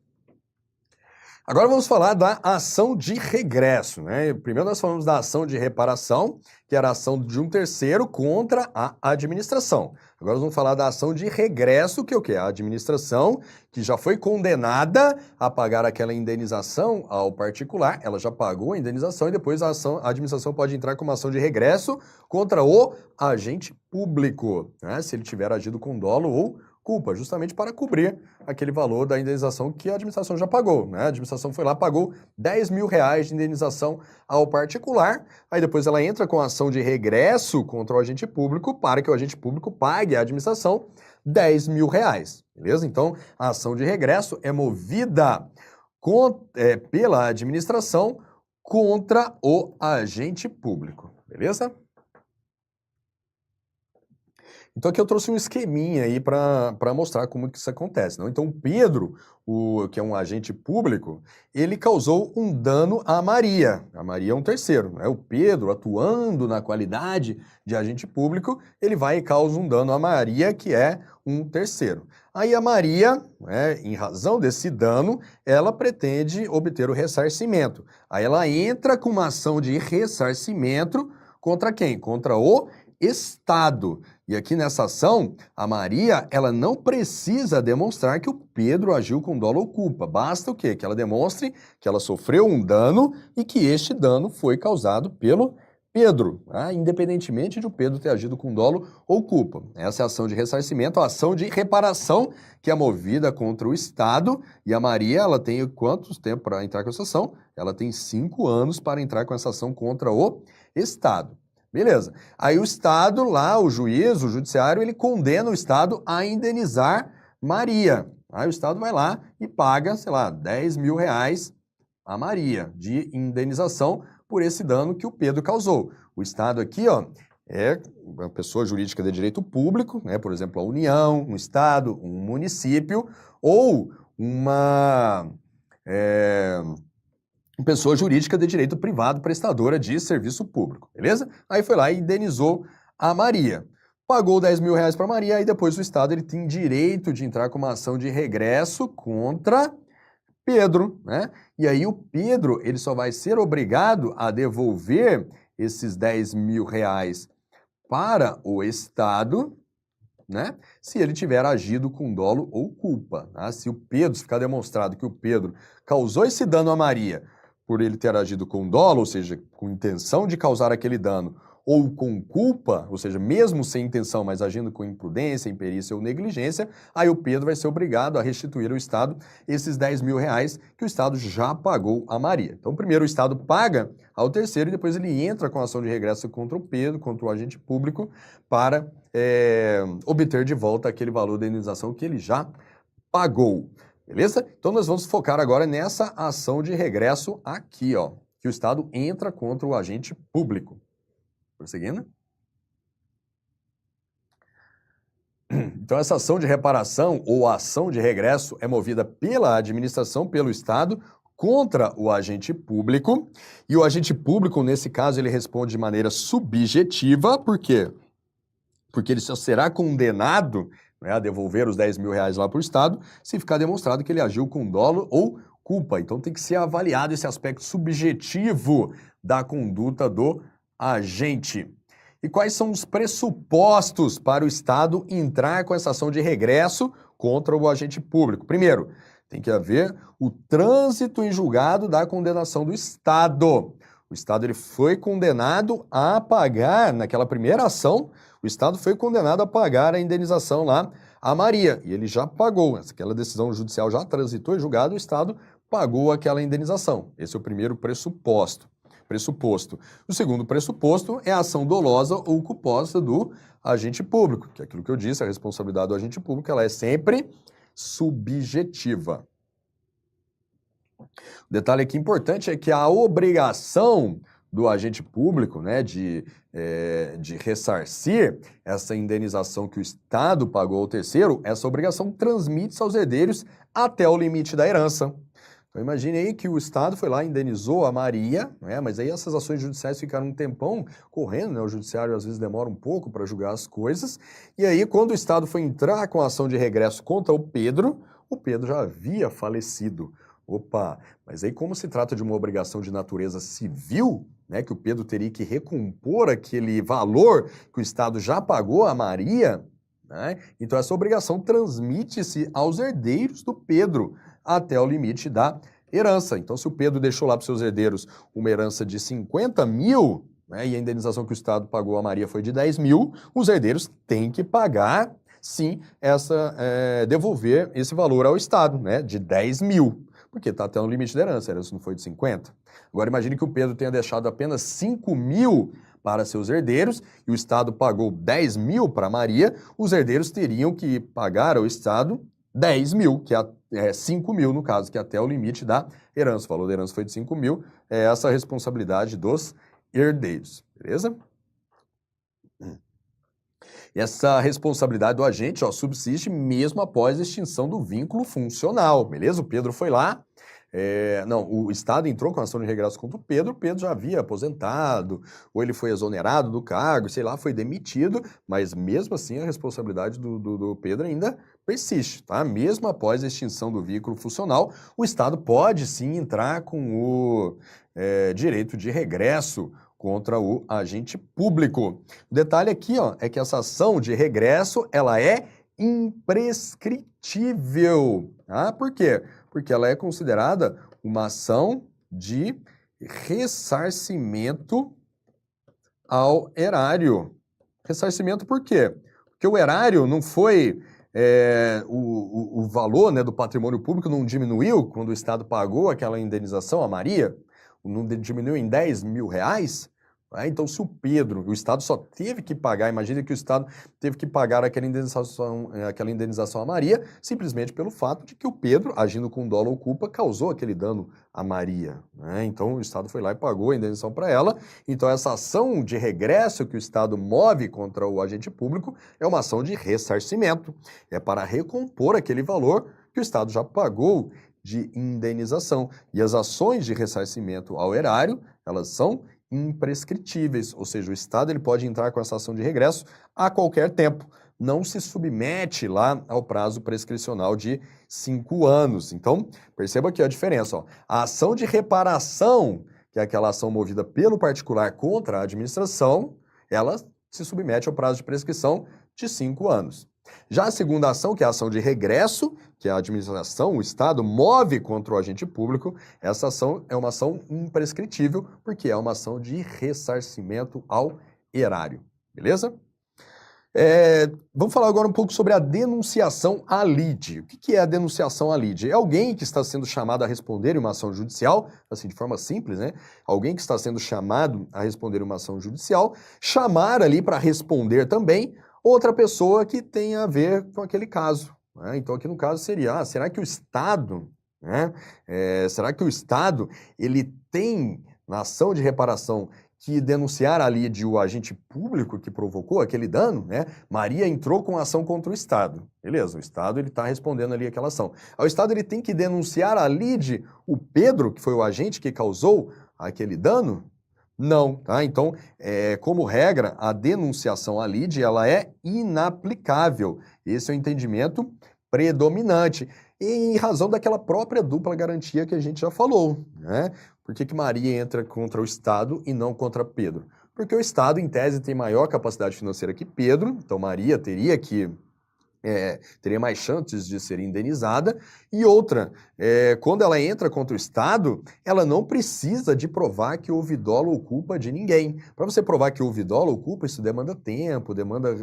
[SPEAKER 1] Agora vamos falar da ação de regresso, né? Primeiro nós falamos da ação de reparação, que era a ação de um terceiro contra a administração. Agora nós vamos falar da ação de regresso, que é o quê? A administração que já foi condenada a pagar aquela indenização ao particular, ela já pagou a indenização e depois a administração pode entrar com uma ação de regresso contra o agente público, né? Se ele tiver agido com dolo ou culpa, justamente para cobrir aquele valor da indenização que a administração já pagou, né? A administração foi lá, pagou 10 mil reais de indenização ao particular, aí depois ela entra com a ação de regresso contra o agente público para que o agente público pague à administração 10 mil reais, beleza? Então, a ação de regresso é movida pela administração contra o agente público, beleza? Então aqui eu trouxe um esqueminha aí para mostrar como que isso acontece, não? Então o Pedro, que é um agente público, ele causou um dano à Maria. A Maria é um terceiro, né? O Pedro, atuando na qualidade de agente público, ele vai e causa um dano à Maria, que é um terceiro. Aí a Maria, né, em razão desse dano, ela pretende obter o ressarcimento. Aí ela entra com uma ação de ressarcimento contra quem? Contra o Estado. E aqui nessa ação, a Maria, ela não precisa demonstrar que o Pedro agiu com dolo ou culpa. Basta o quê? Que ela demonstre que ela sofreu um dano e que este dano foi causado pelo Pedro, né? Independentemente de o Pedro ter agido com dolo ou culpa. Essa é a ação de ressarcimento, a ação de reparação, que é movida contra o Estado. E a Maria, ela tem quantos tempos para entrar com essa ação? Ela tem 5 anos para entrar com essa ação contra o Estado. Beleza. Aí o Estado lá, o juiz, o judiciário, ele condena o Estado a indenizar Maria. Aí o Estado vai lá e paga, sei lá, 10 mil reais a Maria de indenização por esse dano que o Pedro causou. O Estado aqui, ó, é uma pessoa jurídica de direito público, né? Por exemplo, a União, um Estado, um município ou uma pessoa jurídica de direito privado prestadora de serviço público, beleza? Aí foi lá e indenizou a Maria. Pagou 10 mil reais para Maria, aí depois o Estado ele tem direito de entrar com uma ação de regresso contra Pedro, né? E aí o Pedro ele só vai ser obrigado a devolver esses 10 mil reais para o Estado, né? Se ele tiver agido com dolo ou culpa, né? Se ficar demonstrado que o Pedro causou esse dano a Maria por ele ter agido com dolo, ou seja, com intenção de causar aquele dano, ou com culpa, ou seja, mesmo sem intenção, mas agindo com imprudência, imperícia ou negligência, aí o Pedro vai ser obrigado a restituir ao Estado esses 10 mil reais que o Estado já pagou a Maria. Então, primeiro o Estado paga ao terceiro e depois ele entra com a ação de regresso contra o Pedro, contra o agente público, para obter de volta aquele valor da indenização que ele já pagou. Beleza? Então nós vamos focar agora nessa ação de regresso aqui, ó, que o Estado entra contra o agente público. Prosseguindo. Então essa ação de reparação ou ação de regresso é movida pela administração, pelo Estado, contra o agente público. E o agente público, nesse caso, ele responde de maneira subjetiva. Por quê? Porque ele só será condenado, né, a devolver os 10 mil reais lá para o Estado se ficar demonstrado que ele agiu com dolo ou culpa. Então tem que ser avaliado esse aspecto subjetivo da conduta do agente. E quais são os pressupostos para o Estado entrar com essa ação de regresso contra o agente público? Primeiro, tem que haver o trânsito em julgado da condenação do Estado. O Estado ele foi condenado a pagar, naquela primeira ação, o Estado foi condenado a pagar a indenização lá a Maria, e ele já pagou. Aquela decisão judicial já transitou em julgado, o Estado pagou aquela indenização. Esse é o primeiro pressuposto. pressuposto. O segundo pressuposto é a ação dolosa ou culposa do agente público, que é aquilo que eu disse, a responsabilidade do agente público, ela é sempre subjetiva. O detalhe aqui importante é que a obrigação do agente público, né, de ressarcir essa indenização que o Estado pagou ao terceiro, essa obrigação transmite-se aos herdeiros até o limite da herança. Então imagine aí que o Estado foi lá e indenizou a Maria, né, mas aí essas ações judiciais ficaram um tempão correndo, né, o judiciário às vezes demora um pouco para julgar as coisas, e aí quando o Estado foi entrar com a ação de regresso contra o Pedro já havia falecido. Opa, mas aí como se trata de uma obrigação de natureza civil, né, que o Pedro teria que recompor aquele valor que o Estado já pagou a Maria, né, então essa obrigação transmite-se aos herdeiros do Pedro até o limite da herança. Então se o Pedro deixou lá para os seus herdeiros uma herança de 50 mil, né, e a indenização que o Estado pagou a Maria foi de 10 mil, os herdeiros têm que pagar, sim, devolver esse valor ao Estado, né, de 10 mil. Porque está até no limite da herança, a herança não foi de 50. Agora imagine que o Pedro tenha deixado apenas 5 mil para seus herdeiros e o Estado pagou 10 mil para Maria, os herdeiros teriam que pagar ao Estado 10 mil, que é 5 mil no caso, que é até o limite da herança. O valor da herança foi de 5 mil, é essa a responsabilidade dos herdeiros, beleza? Essa responsabilidade do agente, ó, subsiste mesmo após a extinção do vínculo funcional, beleza? O Pedro foi lá, o Estado entrou com a ação de regresso contra o Pedro já havia aposentado, ou ele foi exonerado do cargo, sei lá, foi demitido, mas mesmo assim a responsabilidade do Pedro ainda persiste, tá? Mesmo após a extinção do vínculo funcional, o Estado pode sim entrar com o direito de regresso contra o agente público. O detalhe aqui, ó, é que essa ação de regresso, ela é imprescritível. Tá? Por quê? Porque ela é considerada uma ação de ressarcimento ao erário. Ressarcimento por quê? Porque o erário não foi... o valor, né, do patrimônio público não diminuiu quando o Estado pagou aquela indenização a Maria, não diminuiu em 10 mil reais, né? Então se o Estado só teve que pagar, imagina que o Estado teve que pagar aquela indenização a Maria, simplesmente pelo fato de que o Pedro, agindo com dolo ou culpa, causou aquele dano a Maria, né? Então o Estado foi lá e pagou a indenização para ela, então essa ação de regresso que o Estado move contra o agente público é uma ação de ressarcimento, é para recompor aquele valor que o Estado já pagou de indenização. E as ações de ressarcimento ao erário, elas são imprescritíveis, ou seja, o Estado ele pode entrar com essa ação de regresso a qualquer tempo, não se submete lá ao prazo prescricional de 5 anos. Então, perceba aqui a diferença. Ó. A ação de reparação, que é aquela ação movida pelo particular contra a administração, ela se submete ao prazo de prescrição de 5 anos. Já a segunda ação, que é a ação de regresso, que a administração, o Estado, move contra o agente público, essa ação é uma ação imprescritível, porque é uma ação de ressarcimento ao erário. Beleza? Vamos falar agora um pouco sobre a denunciação à lide. O que é a denunciação à lide? É alguém que está sendo chamado a responder em uma ação judicial, assim, de forma simples, né? Alguém que está sendo chamado a responder em uma ação judicial, chamar ali para responder também outra pessoa que tenha a ver com aquele caso. Né? Então, aqui no caso seria, será que o Estado, né? Será que o Estado, ele tem, na ação de reparação, que denunciar ali o agente público que provocou aquele dano, né? Maria entrou com ação contra o Estado. Beleza, o Estado ele está respondendo ali aquela ação. O Estado ele tem que denunciar ali o Pedro, que foi o agente que causou aquele dano? Não, tá? Então, como regra, a denunciação à lide, ela é inaplicável. Esse é o entendimento predominante. E em razão daquela própria dupla garantia que a gente já falou, né? Por que Maria entra contra o Estado e não contra Pedro? Porque o Estado, em tese, tem maior capacidade financeira que Pedro, então Maria teria que teria mais chances de ser indenizada. E outra, quando ela entra contra o Estado, ela não precisa de provar que houve dolo ou culpa de ninguém. Para você provar que houve dolo ou culpa, isso demanda tempo, demanda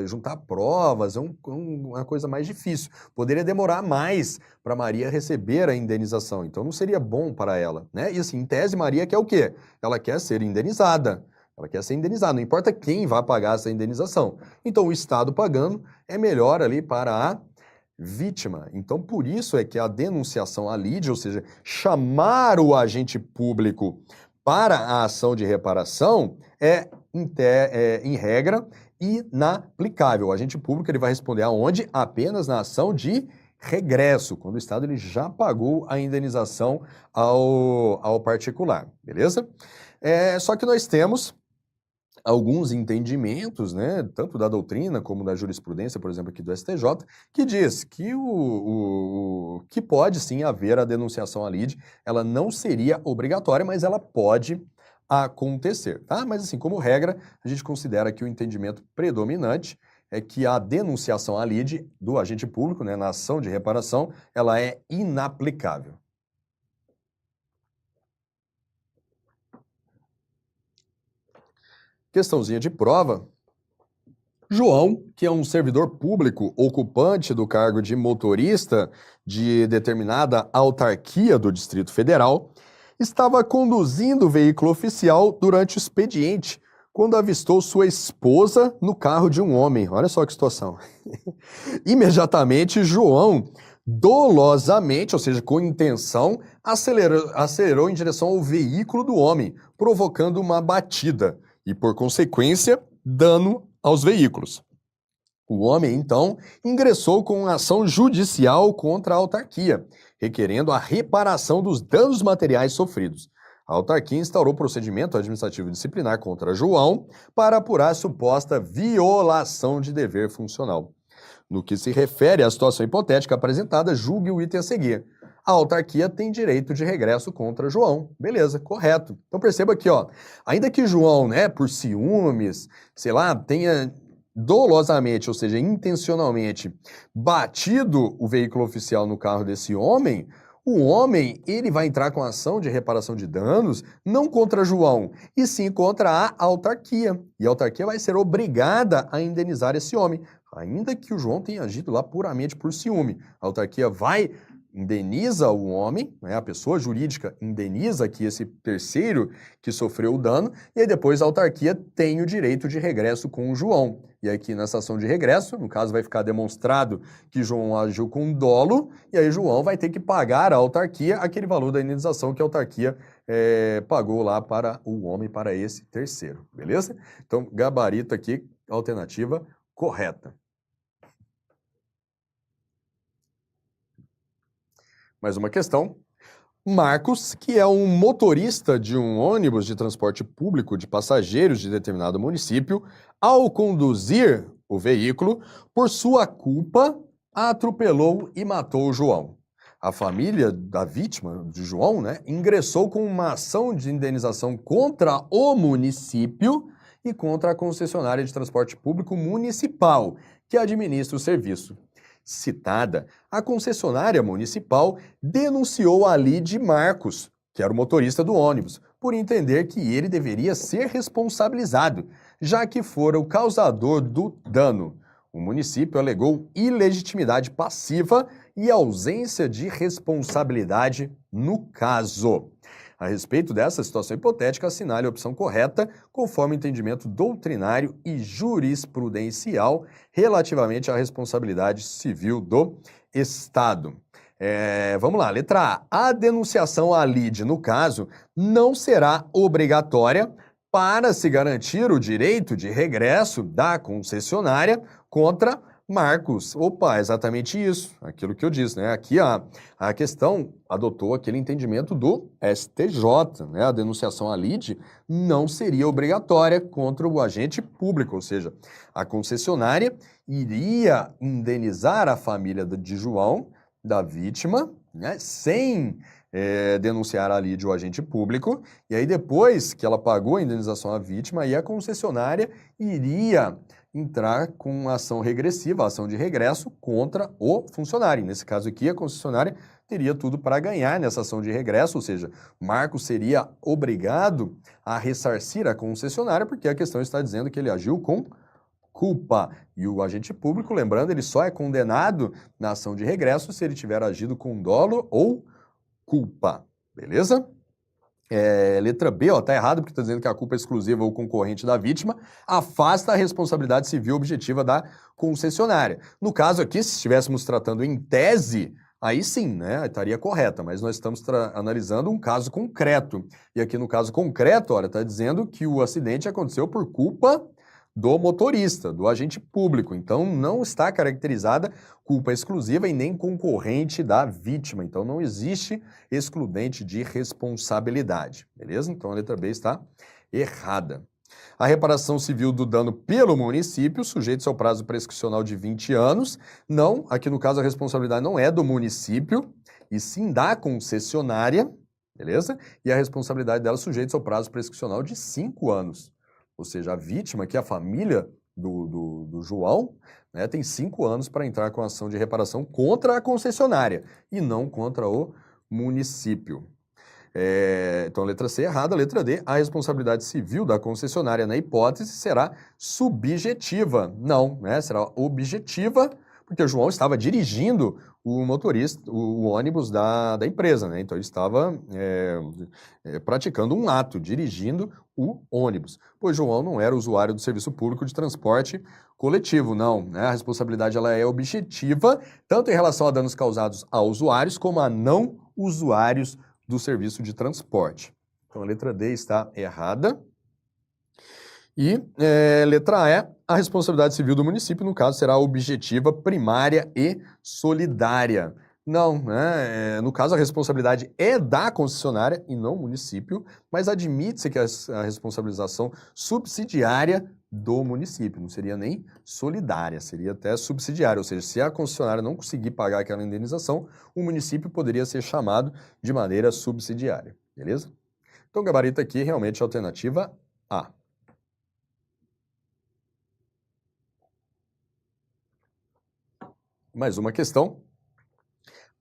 [SPEAKER 1] juntar provas, uma coisa mais difícil. Poderia demorar mais para Maria receber a indenização, então não seria bom para ela, né? E assim, em tese, Maria quer o quê? Ela quer ser indenizada. Ela quer ser indenizada, não importa quem vai pagar essa indenização. Então, o Estado pagando é melhor ali para a vítima. Então, por isso é que a denunciação à lide, ou seja, chamar o agente público para a ação de reparação, em regra, inaplicável. O agente público ele vai responder aonde? Apenas na ação de regresso, quando o Estado ele já pagou a indenização ao particular, beleza? Só que nós temos alguns entendimentos, né, tanto da doutrina como da jurisprudência, por exemplo, aqui do STJ, que diz que que pode sim haver a denunciação à lide, ela não seria obrigatória, mas ela pode acontecer, tá? Mas assim, como regra, a gente considera que o entendimento predominante é que a denunciação à lide do agente público, né, na ação de reparação, ela é inaplicável. Questãozinha de prova. João, que é um servidor público ocupante do cargo de motorista de determinada autarquia do Distrito Federal, estava conduzindo o veículo oficial durante o expediente, quando avistou sua esposa no carro de um homem. Olha só que situação. Imediatamente, João, dolosamente, ou seja, com intenção, acelerou em direção ao veículo do homem, provocando uma batida e, por consequência, dano aos veículos. O homem, então, ingressou com uma ação judicial contra a autarquia, requerendo a reparação dos danos materiais sofridos. A autarquia instaurou procedimento administrativo disciplinar contra João para apurar a suposta violação de dever funcional. No que se refere à situação hipotética apresentada, julgue o item a seguir. A autarquia tem direito de regresso contra João. Beleza, correto. Então perceba aqui, ó, ainda que João, né, por ciúmes, sei lá, tenha dolosamente, ou seja, intencionalmente, batido o veículo oficial no carro desse homem, o homem, ele vai entrar com a ação de reparação de danos, não contra João, e sim contra a autarquia. E a autarquia vai ser obrigada a indenizar esse homem, ainda que o João tenha agido lá puramente por ciúme. A autarquia indeniza o homem, né, a pessoa jurídica indeniza aqui esse terceiro que sofreu o dano, e aí depois a autarquia tem o direito de regresso com o João. E aqui nessa ação de regresso, no caso vai ficar demonstrado que João agiu com dolo, e aí João vai ter que pagar à autarquia aquele valor da indenização que a autarquia pagou lá para o homem, para esse terceiro, beleza? Então, gabarito aqui, alternativa correta. Mais uma questão. Marcos, que é um motorista de um ônibus de transporte público de passageiros de determinado município, ao conduzir o veículo, por sua culpa, atropelou e matou o João. A família da vítima, de João, né, ingressou com uma ação de indenização contra o município e contra a concessionária de transporte público municipal, que administra o serviço. Citada, a concessionária municipal denunciou a lide Marcos, que era o motorista do ônibus, por entender que ele deveria ser responsabilizado, já que fora o causador do dano. O município alegou ilegitimidade passiva e ausência de responsabilidade no caso. A respeito dessa situação hipotética, assinale a opção correta, conforme o entendimento doutrinário e jurisprudencial relativamente à responsabilidade civil do Estado. Vamos lá, letra A. A denunciação à lide, no caso, não será obrigatória para se garantir o direito de regresso da concessionária contra Marcos. Opa, exatamente isso, aquilo que eu disse, né? Aqui a questão adotou aquele entendimento do STJ, né? A denunciação à lide não seria obrigatória contra o agente público, ou seja, a concessionária iria indenizar a família de João, da vítima, né? Sem denunciar a lide o agente público, e aí depois que ela pagou a indenização à vítima, aí a concessionária iria entrar com ação regressiva, ação de regresso contra o funcionário. Nesse caso aqui, a concessionária teria tudo para ganhar nessa ação de regresso, ou seja, Marcos seria obrigado a ressarcir a concessionária, porque a questão está dizendo que ele agiu com culpa. E o agente público, lembrando, ele só é condenado na ação de regresso se ele tiver agido com dolo ou culpa. Beleza? Letra B, ó, tá errado porque está dizendo que a culpa é exclusiva ou concorrente da vítima, afasta a responsabilidade civil objetiva da concessionária. No caso aqui, se estivéssemos tratando em tese, aí sim, né, estaria correta, mas nós estamos analisando um caso concreto. E aqui no caso concreto, olha, está dizendo que o acidente aconteceu por culpa do motorista, do agente público. Então, não está caracterizada culpa exclusiva e nem concorrente da vítima. Então, não existe excludente de responsabilidade. Beleza? Então, a letra B está errada. A reparação civil do dano pelo município, sujeito ao prazo prescricional de 20 anos. Não, aqui no caso a responsabilidade não é do município, e sim da concessionária. Beleza? E a responsabilidade dela sujeita ao prazo prescricional de 5 anos. Ou seja, a vítima, que é a família do João, né, tem 5 anos para entrar com a ação de reparação contra a concessionária e não contra o município. Então, a letra C é errada. A letra D, a responsabilidade civil da concessionária, na hipótese, será subjetiva. Não, né, será objetiva, porque o João estava dirigindo o motorista, o ônibus da empresa, né? Então ele estava praticando um ato, dirigindo o ônibus. Pois João não era usuário do serviço público de transporte coletivo, não, né? A responsabilidade ela é objetiva, tanto em relação a danos causados a usuários, como a não usuários do serviço de transporte. Então a letra D está errada. E letra E, a responsabilidade civil do município, no caso, será objetiva, primária e solidária. Não, né? No caso, a responsabilidade é da concessionária e não município, mas admite-se que a responsabilização subsidiária do município, não seria nem solidária, seria até subsidiária, ou seja, se a concessionária não conseguir pagar aquela indenização, o município poderia ser chamado de maneira subsidiária, beleza? Então, o gabarito aqui realmente é a alternativa A. Mais uma questão.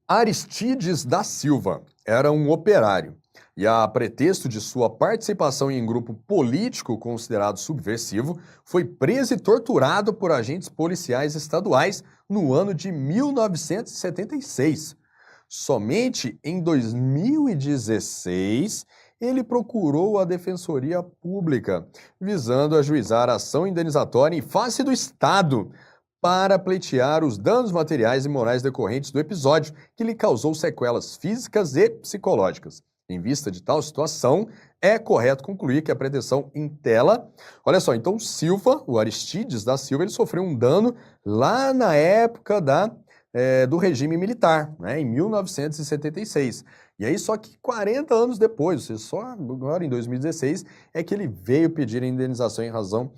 [SPEAKER 1] Aristides da Silva era um operário e, a pretexto de sua participação em um grupo político considerado subversivo, foi preso e torturado por agentes policiais estaduais no ano de 1976. Somente em 2016, ele procurou a Defensoria Pública, visando ajuizar ação indenizatória em face do Estado, para pleitear os danos materiais e morais decorrentes do episódio que lhe causou sequelas físicas e psicológicas. Em vista de tal situação, é correto concluir que a pretensão intela... Olha só, então Silva, o Aristides da Silva, ele sofreu um dano lá na época do regime militar, né, em 1976. E aí, só que 40 anos depois, ou seja, só agora em 2016, é que ele veio pedir a indenização em razão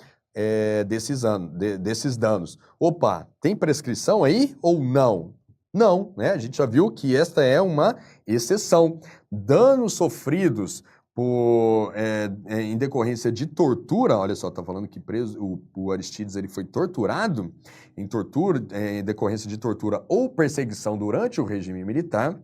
[SPEAKER 1] desses danos. Opa, tem prescrição aí ou não? Não, né? A gente já viu que esta é uma exceção. Danos sofridos em decorrência de tortura, olha só, tá falando que o Aristides ele foi torturado em decorrência de tortura ou perseguição durante o regime militar,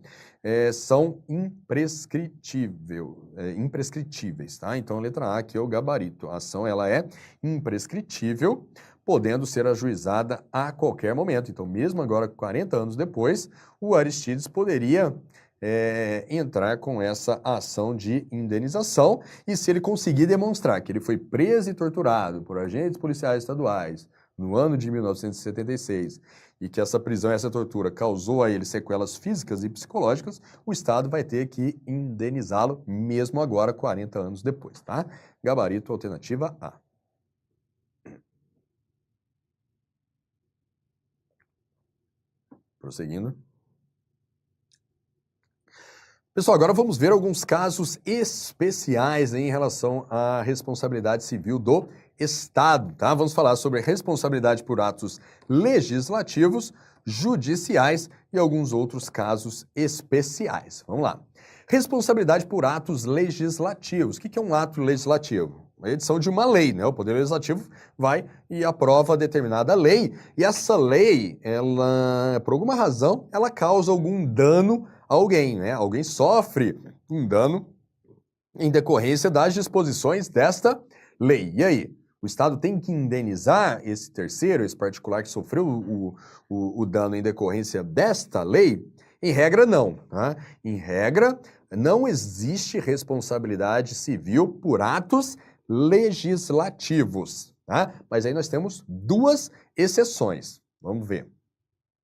[SPEAKER 1] são imprescritíveis, tá? Então, a letra A aqui é o gabarito. A ação, ela é imprescritível, podendo ser ajuizada a qualquer momento. Então, mesmo agora, 40 anos depois, o Aristides poderia entrar com essa ação de indenização, e se ele conseguir demonstrar que ele foi preso e torturado por agentes policiais estaduais no ano de 1976, e que essa prisão e essa tortura causou a ele sequelas físicas e psicológicas, o Estado vai ter que indenizá-lo mesmo agora, 40 anos depois, tá? Gabarito, alternativa A. Prosseguindo. Pessoal, agora vamos ver alguns casos especiais em relação à responsabilidade civil do Estado, tá? Vamos falar sobre responsabilidade por atos legislativos, judiciais e alguns outros casos especiais. Vamos lá. Responsabilidade por atos legislativos. O que é um ato legislativo? a edição de uma lei, né? O Poder Legislativo vai e aprova determinada lei, e essa lei, ela, por alguma razão, ela causa algum dano a alguém, né? Alguém sofre um dano em decorrência das disposições desta lei. E aí? O Estado tem que indenizar esse terceiro, esse particular que sofreu o dano em decorrência desta lei? Em regra, não. Tá? Em regra, não existe responsabilidade civil por atos legislativos. Tá? Mas aí nós temos duas exceções. Vamos ver.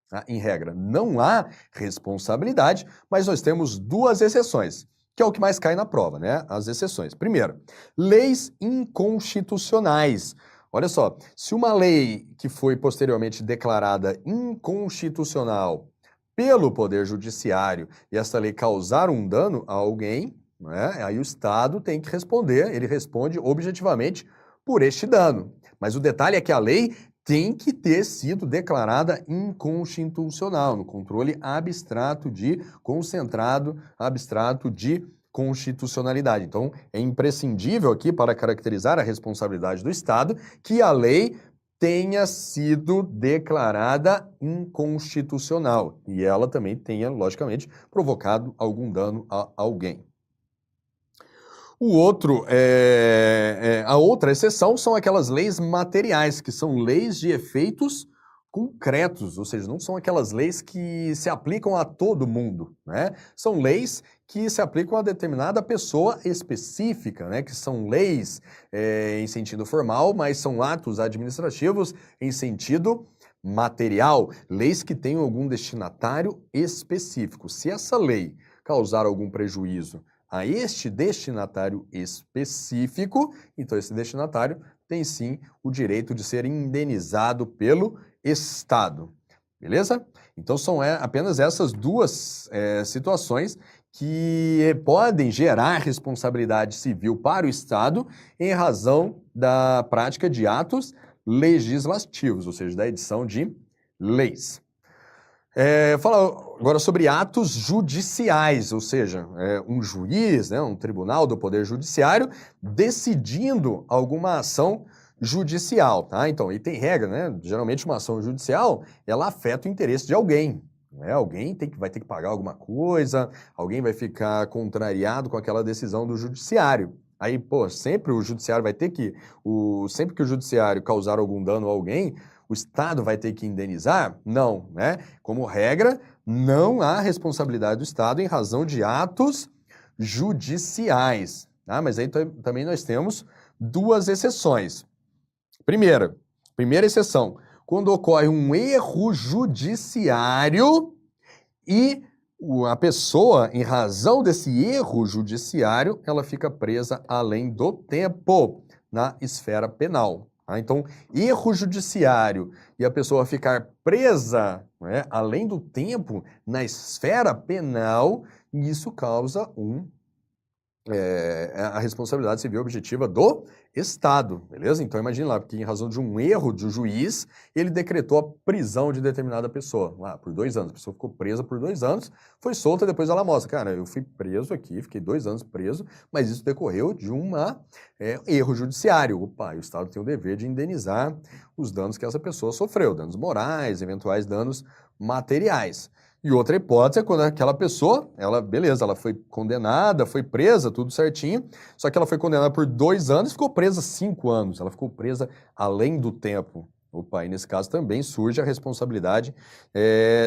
[SPEAKER 1] Tá? Em regra, não há responsabilidade, mas nós temos duas exceções, que é o que mais cai na prova, né? As exceções. Primeiro, leis inconstitucionais. Olha só, se uma lei que foi posteriormente declarada inconstitucional pelo Poder Judiciário e essa lei causar um dano a alguém, né? Aí o Estado tem que responder, ele responde objetivamente por este dano. Mas o detalhe é que a lei tem que ter sido declarada inconstitucional, no controle abstrato de concentrado abstrato de constitucionalidade. Então, é imprescindível aqui, para caracterizar a responsabilidade do Estado, que a lei tenha sido declarada inconstitucional e ela também tenha, logicamente, provocado algum dano a alguém. A outra exceção são aquelas leis materiais, que são leis de efeitos concretos, ou seja, não são aquelas leis que se aplicam a todo mundo, né? São leis que se aplicam a determinada pessoa específica, né? Que são leis em sentido formal, mas são atos administrativos em sentido material, leis que tenham algum destinatário específico. Se essa lei causar algum prejuízo a este destinatário específico, então esse destinatário tem sim o direito de ser indenizado pelo Estado, beleza? Então são apenas essas duas situações que podem gerar responsabilidade civil para o Estado em razão da prática de atos legislativos, ou seja, da edição de leis. Fala agora sobre atos judiciais, ou seja, um juiz, né, um tribunal do Poder Judiciário decidindo alguma ação judicial, tá? Então, e tem regra, né? Geralmente uma ação judicial, ela afeta o interesse de alguém, né? Alguém vai ter que pagar alguma coisa, alguém vai ficar contrariado com aquela decisão do judiciário. Aí, pô, sempre o judiciário vai ter que, sempre que o judiciário causar algum dano a alguém, o Estado vai ter que indenizar? Não, né? Como regra, não há responsabilidade do Estado em razão de atos judiciais, tá? Mas aí também nós temos duas exceções. Primeira exceção, quando ocorre um erro judiciário e a pessoa, em razão desse erro judiciário, ela fica presa além do tempo na esfera penal. Então, erro judiciário e a pessoa ficar presa, né, além do tempo na esfera penal, isso causa a responsabilidade civil objetiva do Estado, beleza? Então imagine lá, porque em razão de um erro do juiz, ele decretou a prisão de determinada pessoa, lá, por 2 anos. A pessoa ficou presa por 2 anos, foi solta, depois ela mostra, cara, eu fui preso aqui, fiquei 2 anos preso, mas isso decorreu de um erro judiciário. Opa, e o Estado tem o dever de indenizar os danos que essa pessoa sofreu, danos morais, eventuais danos materiais. E outra hipótese é quando aquela pessoa, ela foi condenada, foi presa, tudo certinho, só que ela foi condenada por 2 anos e ficou presa 5 anos, ela ficou presa além do tempo. Opa, e nesse caso também surge a responsabilidade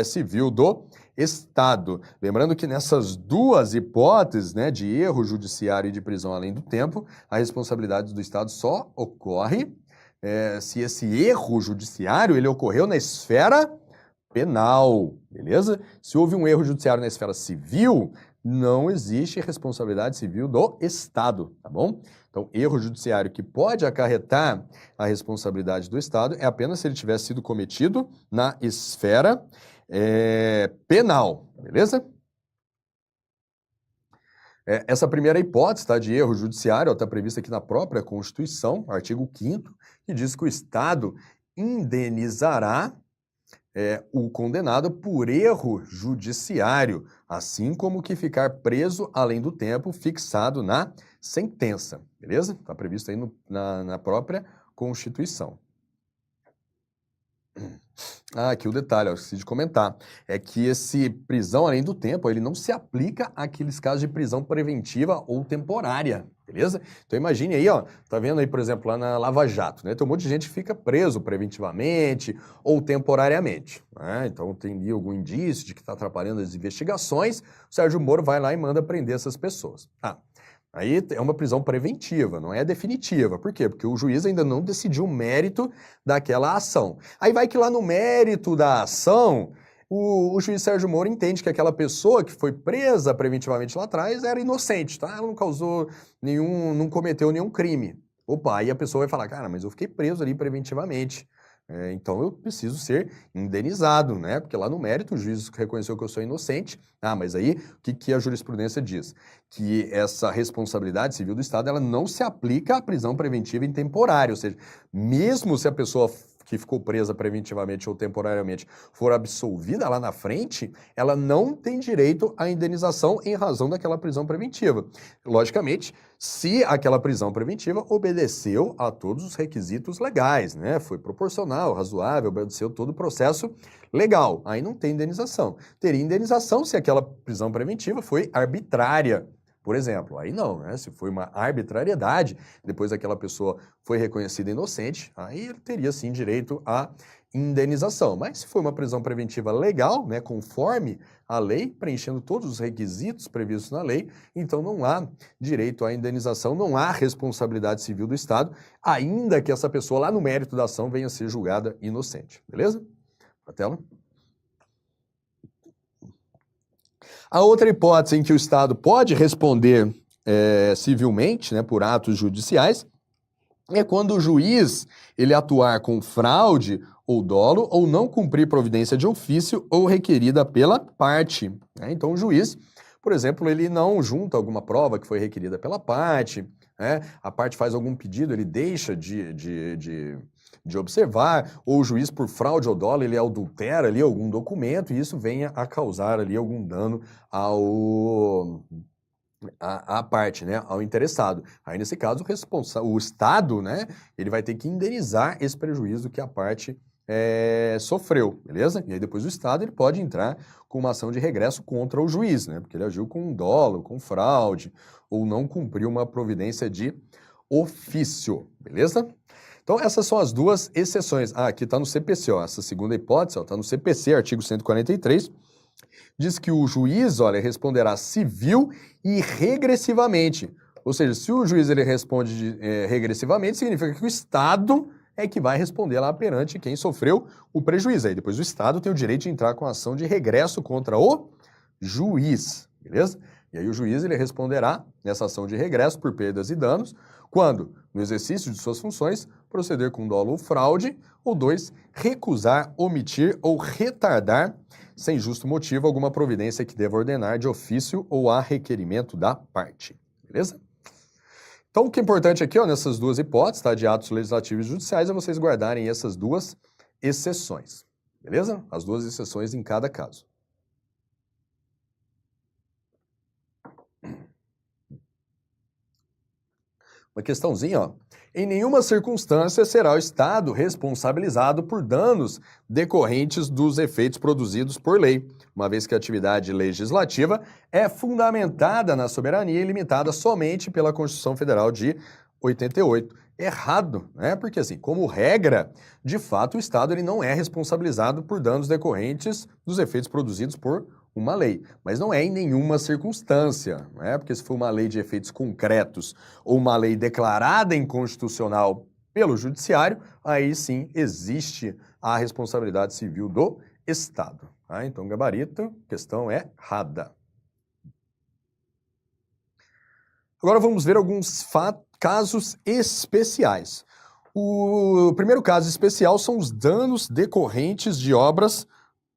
[SPEAKER 1] civil do Estado. Lembrando que nessas duas hipóteses, né, de erro judiciário e de prisão além do tempo, a responsabilidade do Estado só ocorre se esse erro judiciário ele ocorreu na esfera penal, beleza? Se houve um erro judiciário na esfera civil, não existe responsabilidade civil do Estado, tá bom? Então, erro judiciário que pode acarretar a responsabilidade do Estado é apenas se ele tiver sido cometido na esfera penal, beleza? Essa primeira hipótese, tá, de erro judiciário está prevista aqui na própria Constituição, artigo 5º, que diz que o Estado indenizará o condenado por erro judiciário, assim como que ficar preso além do tempo fixado na sentença, beleza? Está previsto aí na própria Constituição. Aqui o detalhe, eu esqueci de comentar, é que esse prisão além do tempo, ele não se aplica àqueles casos de prisão preventiva ou temporária, beleza? Então imagine aí, ó, tá vendo aí, por exemplo, lá na Lava Jato, né? Tem um monte de gente que fica preso preventivamente ou temporariamente, né? Então tem ali algum indício de que está atrapalhando as investigações, o Sérgio Moro vai lá e manda prender essas pessoas. Aí é uma prisão preventiva, não é definitiva. Por quê? Porque o juiz ainda não decidiu o mérito daquela ação. Aí vai que lá no mérito da ação, o juiz Sérgio Moro entende que aquela pessoa que foi presa preventivamente lá atrás era inocente, tá? Ela não causou não cometeu nenhum crime. Opa, aí a pessoa vai falar, cara, mas eu fiquei preso ali preventivamente. Então eu preciso ser indenizado, né? Porque lá no mérito o juiz reconheceu que eu sou inocente. Mas aí o que a jurisprudência diz? Que essa responsabilidade civil do Estado ela não se aplica à prisão preventiva em temporário, ou seja, mesmo se a pessoa que ficou presa preventivamente ou temporariamente for absolvida lá na frente, ela não tem direito à indenização em razão daquela prisão preventiva. Logicamente, se aquela prisão preventiva obedeceu a todos os requisitos legais, né? Foi proporcional, razoável, obedeceu todo o processo legal. Aí não tem indenização. Teria indenização se aquela prisão preventiva foi arbitrária, por exemplo. Aí não, né? Se foi uma arbitrariedade, depois aquela pessoa foi reconhecida inocente, aí ele teria sim direito à indenização. Mas se foi uma prisão preventiva legal, né, conforme a lei, preenchendo todos os requisitos previstos na lei, então não há direito à indenização, não há responsabilidade civil do Estado, ainda que essa pessoa lá no mérito da ação venha a ser julgada inocente. Beleza? A tela. A outra hipótese em que o Estado pode responder civilmente, né, por atos judiciais, é quando o juiz ele atuar com fraude ou dolo ou não cumprir providência de ofício ou requerida pela parte, né? Então o juiz, por exemplo, ele não junta alguma prova que foi requerida pela parte, né? A parte faz algum pedido, ele deixa de observar, ou o juiz por fraude ou dolo, ele adultera ali algum documento e isso venha a causar ali algum dano à parte, né, ao interessado. Aí, nesse caso, o Estado, né, ele vai ter que indenizar esse prejuízo que a parte sofreu, beleza? E aí depois o Estado ele pode entrar com uma ação de regresso contra o juiz, né, porque ele agiu com dolo, com fraude, ou não cumpriu uma providência de ofício, beleza? Então, essas são as duas exceções. Aqui está no CPC, ó, essa segunda hipótese está no CPC, artigo 143, diz que o juiz, olha, responderá civil e regressivamente. Ou seja, se o juiz ele responde regressivamente, significa que o Estado é que vai responder lá perante quem sofreu o prejuízo. Aí depois o Estado tem o direito de entrar com ação de regresso contra o juiz, beleza? E aí o juiz ele responderá nessa ação de regresso por perdas e danos quando, no exercício de suas funções, proceder com dolo ou fraude, ou 2, recusar, omitir ou retardar, sem justo motivo, alguma providência que deva ordenar de ofício ou a requerimento da parte. Beleza? Então, o que é importante aqui, ó, nessas duas hipóteses, tá, de atos legislativos e judiciais, é vocês guardarem essas duas exceções. Beleza? As duas exceções em cada caso. Uma questãozinha, ó. Em nenhuma circunstância será o Estado responsabilizado por danos decorrentes dos efeitos produzidos por lei, uma vez que a atividade legislativa é fundamentada na soberania e limitada somente pela Constituição Federal de 88. Errado, né? Porque assim, como regra, de fato, o Estado ele não é responsabilizado por danos decorrentes dos efeitos produzidos por uma lei, mas não é em nenhuma circunstância, né? Porque se for uma lei de efeitos concretos ou uma lei declarada inconstitucional pelo judiciário, aí sim existe a responsabilidade civil do Estado. Tá? Então, gabarito, questão é errada. Agora vamos ver alguns casos especiais. O primeiro caso especial são os danos decorrentes de obras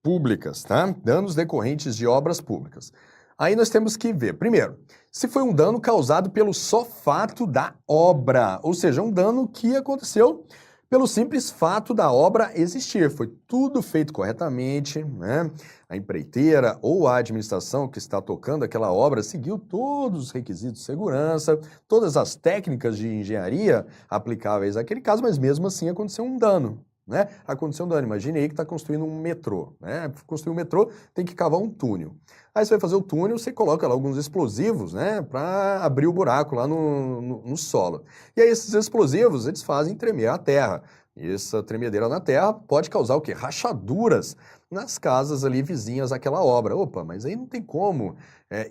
[SPEAKER 1] públicas, tá? Danos decorrentes de obras públicas. Aí nós temos que ver, primeiro, se foi um dano causado pelo só fato da obra, ou seja, um dano que aconteceu Pelo simples fato da obra existir. Foi tudo feito corretamente, né? A empreiteira ou a administração que está tocando aquela obra seguiu todos os requisitos de segurança, todas as técnicas de engenharia aplicáveis àquele caso, mas mesmo assim aconteceu um dano. Né? Aconteceu um dano. Imagine aí que está construindo um metrô. Né? Construir um metrô tem que cavar um túnel. Aí você vai fazer o túnel, você coloca lá alguns explosivos, né, para abrir o buraco lá no solo. E aí esses explosivos, eles fazem tremer a terra. E essa tremedeira na terra pode causar o quê? Rachaduras nas casas ali vizinhas àquela obra. Opa, mas aí não tem como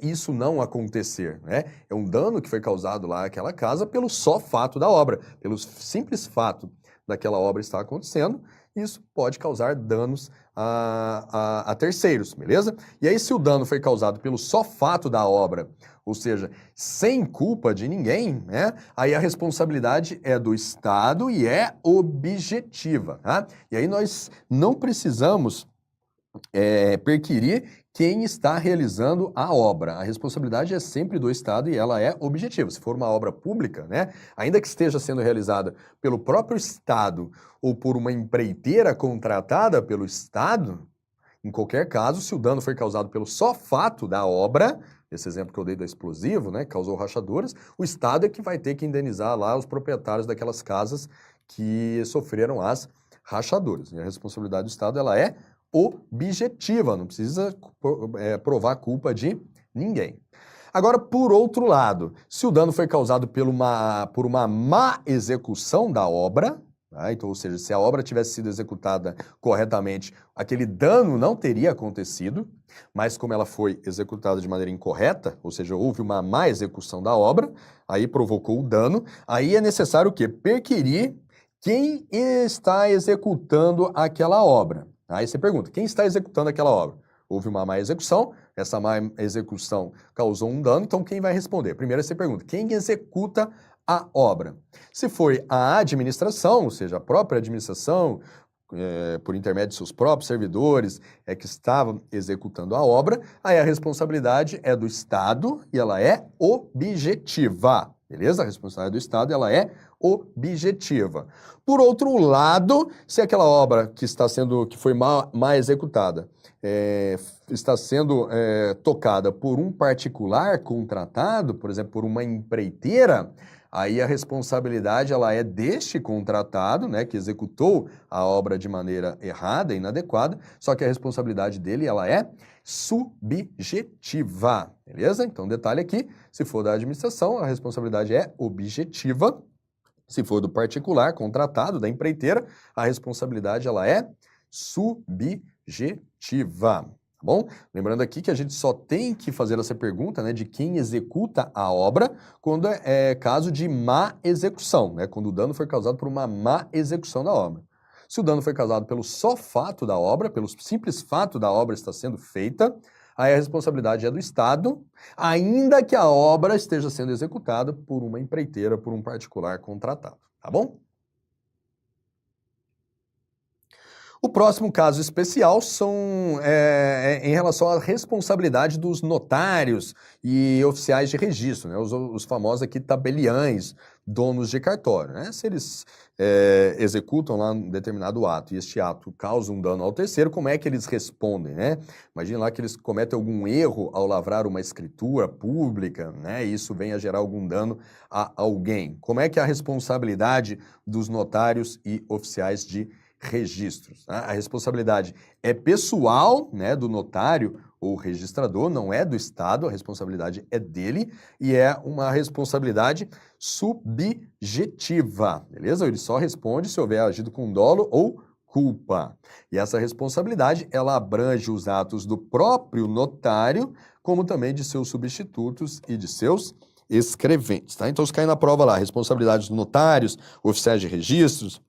[SPEAKER 1] isso não acontecer, né? É um dano que foi causado lá àquela casa pelo só fato da obra, pelo simples fato daquela obra estar acontecendo, isso pode causar danos a terceiros, beleza? E aí, se o dano foi causado pelo só fato da obra, ou seja, sem culpa de ninguém, né? Aí a responsabilidade é do Estado e é objetiva, tá? E aí nós não precisamos perquirir quem está realizando a obra. A responsabilidade é sempre do Estado e ela é objetiva. Se for uma obra pública, né, ainda que esteja sendo realizada pelo próprio Estado ou por uma empreiteira contratada pelo Estado, em qualquer caso, se o dano foi causado pelo só fato da obra, esse exemplo que eu dei do explosivo, né, que causou rachaduras, o Estado é que vai ter que indenizar lá os proprietários daquelas casas que sofreram as rachaduras. E a responsabilidade do Estado, ela é objetiva, não precisa provar culpa de ninguém. Agora, por outro lado, se o dano foi causado por uma má execução da obra, tá? Então, ou seja, se a obra tivesse sido executada corretamente, aquele dano não teria acontecido, mas como ela foi executada de maneira incorreta, ou seja, houve uma má execução da obra, aí provocou o dano, aí é necessário o quê? Perquirir quem está executando aquela obra. Aí você pergunta, quem está executando aquela obra? Houve uma má execução, essa má execução causou um dano, então quem vai responder? Primeiro você pergunta, quem executa a obra? Se foi a administração, ou seja, a própria administração, por intermédio de seus próprios servidores, que estavam executando a obra, aí a responsabilidade é do Estado e ela é objetiva, beleza? A responsabilidade do Estado, ela é objetiva. Por outro lado, se aquela obra que foi mal executada, está sendo tocada por um particular contratado, por exemplo, por uma empreiteira, aí a responsabilidade ela é deste contratado, né, que executou a obra de maneira errada, inadequada, só que a responsabilidade dele ela é subjetiva, beleza? Então, detalhe aqui, se for da administração, a responsabilidade é objetiva. Se for do particular, contratado, da empreiteira, a responsabilidade ela é subjetiva. Tá bom? Lembrando aqui que a gente só tem que fazer essa pergunta, né, de quem executa a obra quando é caso de má execução, né, quando o dano foi causado por uma má execução da obra. Se o dano foi causado pelo só fato da obra, pelo simples fato da obra estar sendo feita, aí a responsabilidade é do Estado, ainda que a obra esteja sendo executada por uma empreiteira, por um particular contratado, tá bom? O próximo caso especial em relação à responsabilidade dos notários e oficiais de registro, né? Os famosos aqui tabeliães, donos de cartório, né? Se eles executam lá um determinado ato e este ato causa um dano ao terceiro, como é que eles respondem, né? Imagina lá que eles cometem algum erro ao lavrar uma escritura pública, né? E isso venha a gerar algum dano a alguém. Como é que é a responsabilidade dos notários e oficiais de registros? Né? A responsabilidade é pessoal, né, do notário ou registrador, não é do Estado, a responsabilidade é dele e é uma responsabilidade subjetiva, beleza? Ele só responde se houver agido com dolo ou culpa. E essa responsabilidade, ela abrange os atos do próprio notário, como também de seus substitutos e de seus escreventes, tá? Então, se cair na prova lá, responsabilidade dos notários, oficiais de registros,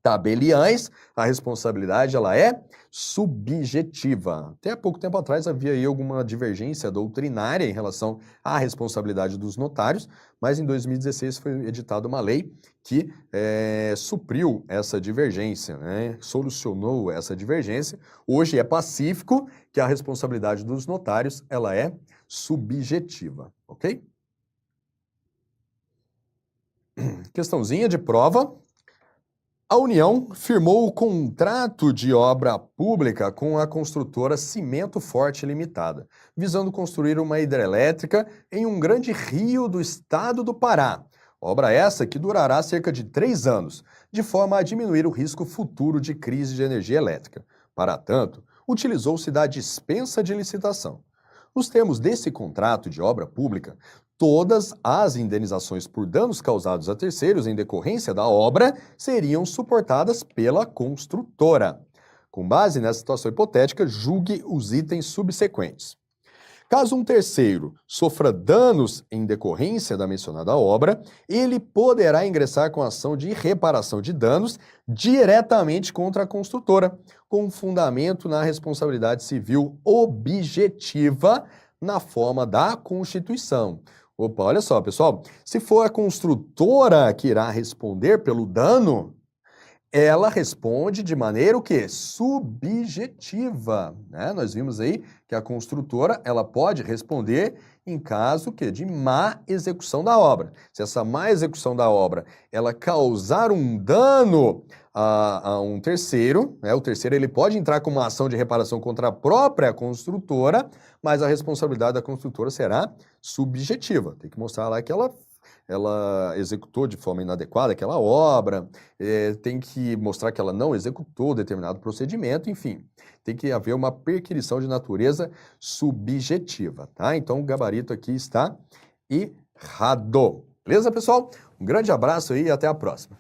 [SPEAKER 1] tabeliães, a responsabilidade ela é subjetiva. Até há pouco tempo atrás havia aí alguma divergência doutrinária em relação à responsabilidade dos notários, mas em 2016 foi editada uma lei que supriu essa divergência, né? Solucionou essa divergência. Hoje é pacífico que a responsabilidade dos notários ela é subjetiva, ok? Questãozinha de prova. A União firmou o contrato de obra pública com a construtora Cimento Forte Limitada, visando construir uma hidrelétrica em um grande rio do estado do Pará. Obra essa que durará cerca de 3 anos, de forma a diminuir o risco futuro de crise de energia elétrica. Para tanto, utilizou-se da dispensa de licitação. Nos termos desse contrato de obra pública, todas as indenizações por danos causados a terceiros em decorrência da obra seriam suportadas pela construtora. Com base nessa situação hipotética, julgue os itens subsequentes. Caso um terceiro sofra danos em decorrência da mencionada obra, ele poderá ingressar com ação de reparação de danos diretamente contra a construtora, com fundamento na responsabilidade civil objetiva na forma da Constituição. Opa, olha só, pessoal, se for a construtora que irá responder pelo dano, ela responde de maneira o quê? Subjetiva, né? Nós vimos aí que a construtora, ela pode responder em caso que de má execução da obra. Se essa má execução da obra, ela causar um dano a um terceiro, né? O terceiro ele pode entrar com uma ação de reparação contra a própria construtora, mas a responsabilidade da construtora será subjetiva. Tem que mostrar lá que ela executou de forma inadequada aquela obra, tem que mostrar que ela não executou determinado procedimento, enfim, tem que haver uma perquisição de natureza subjetiva, tá? Então o gabarito aqui está errado. Beleza, pessoal? Um grande abraço aí e até a próxima.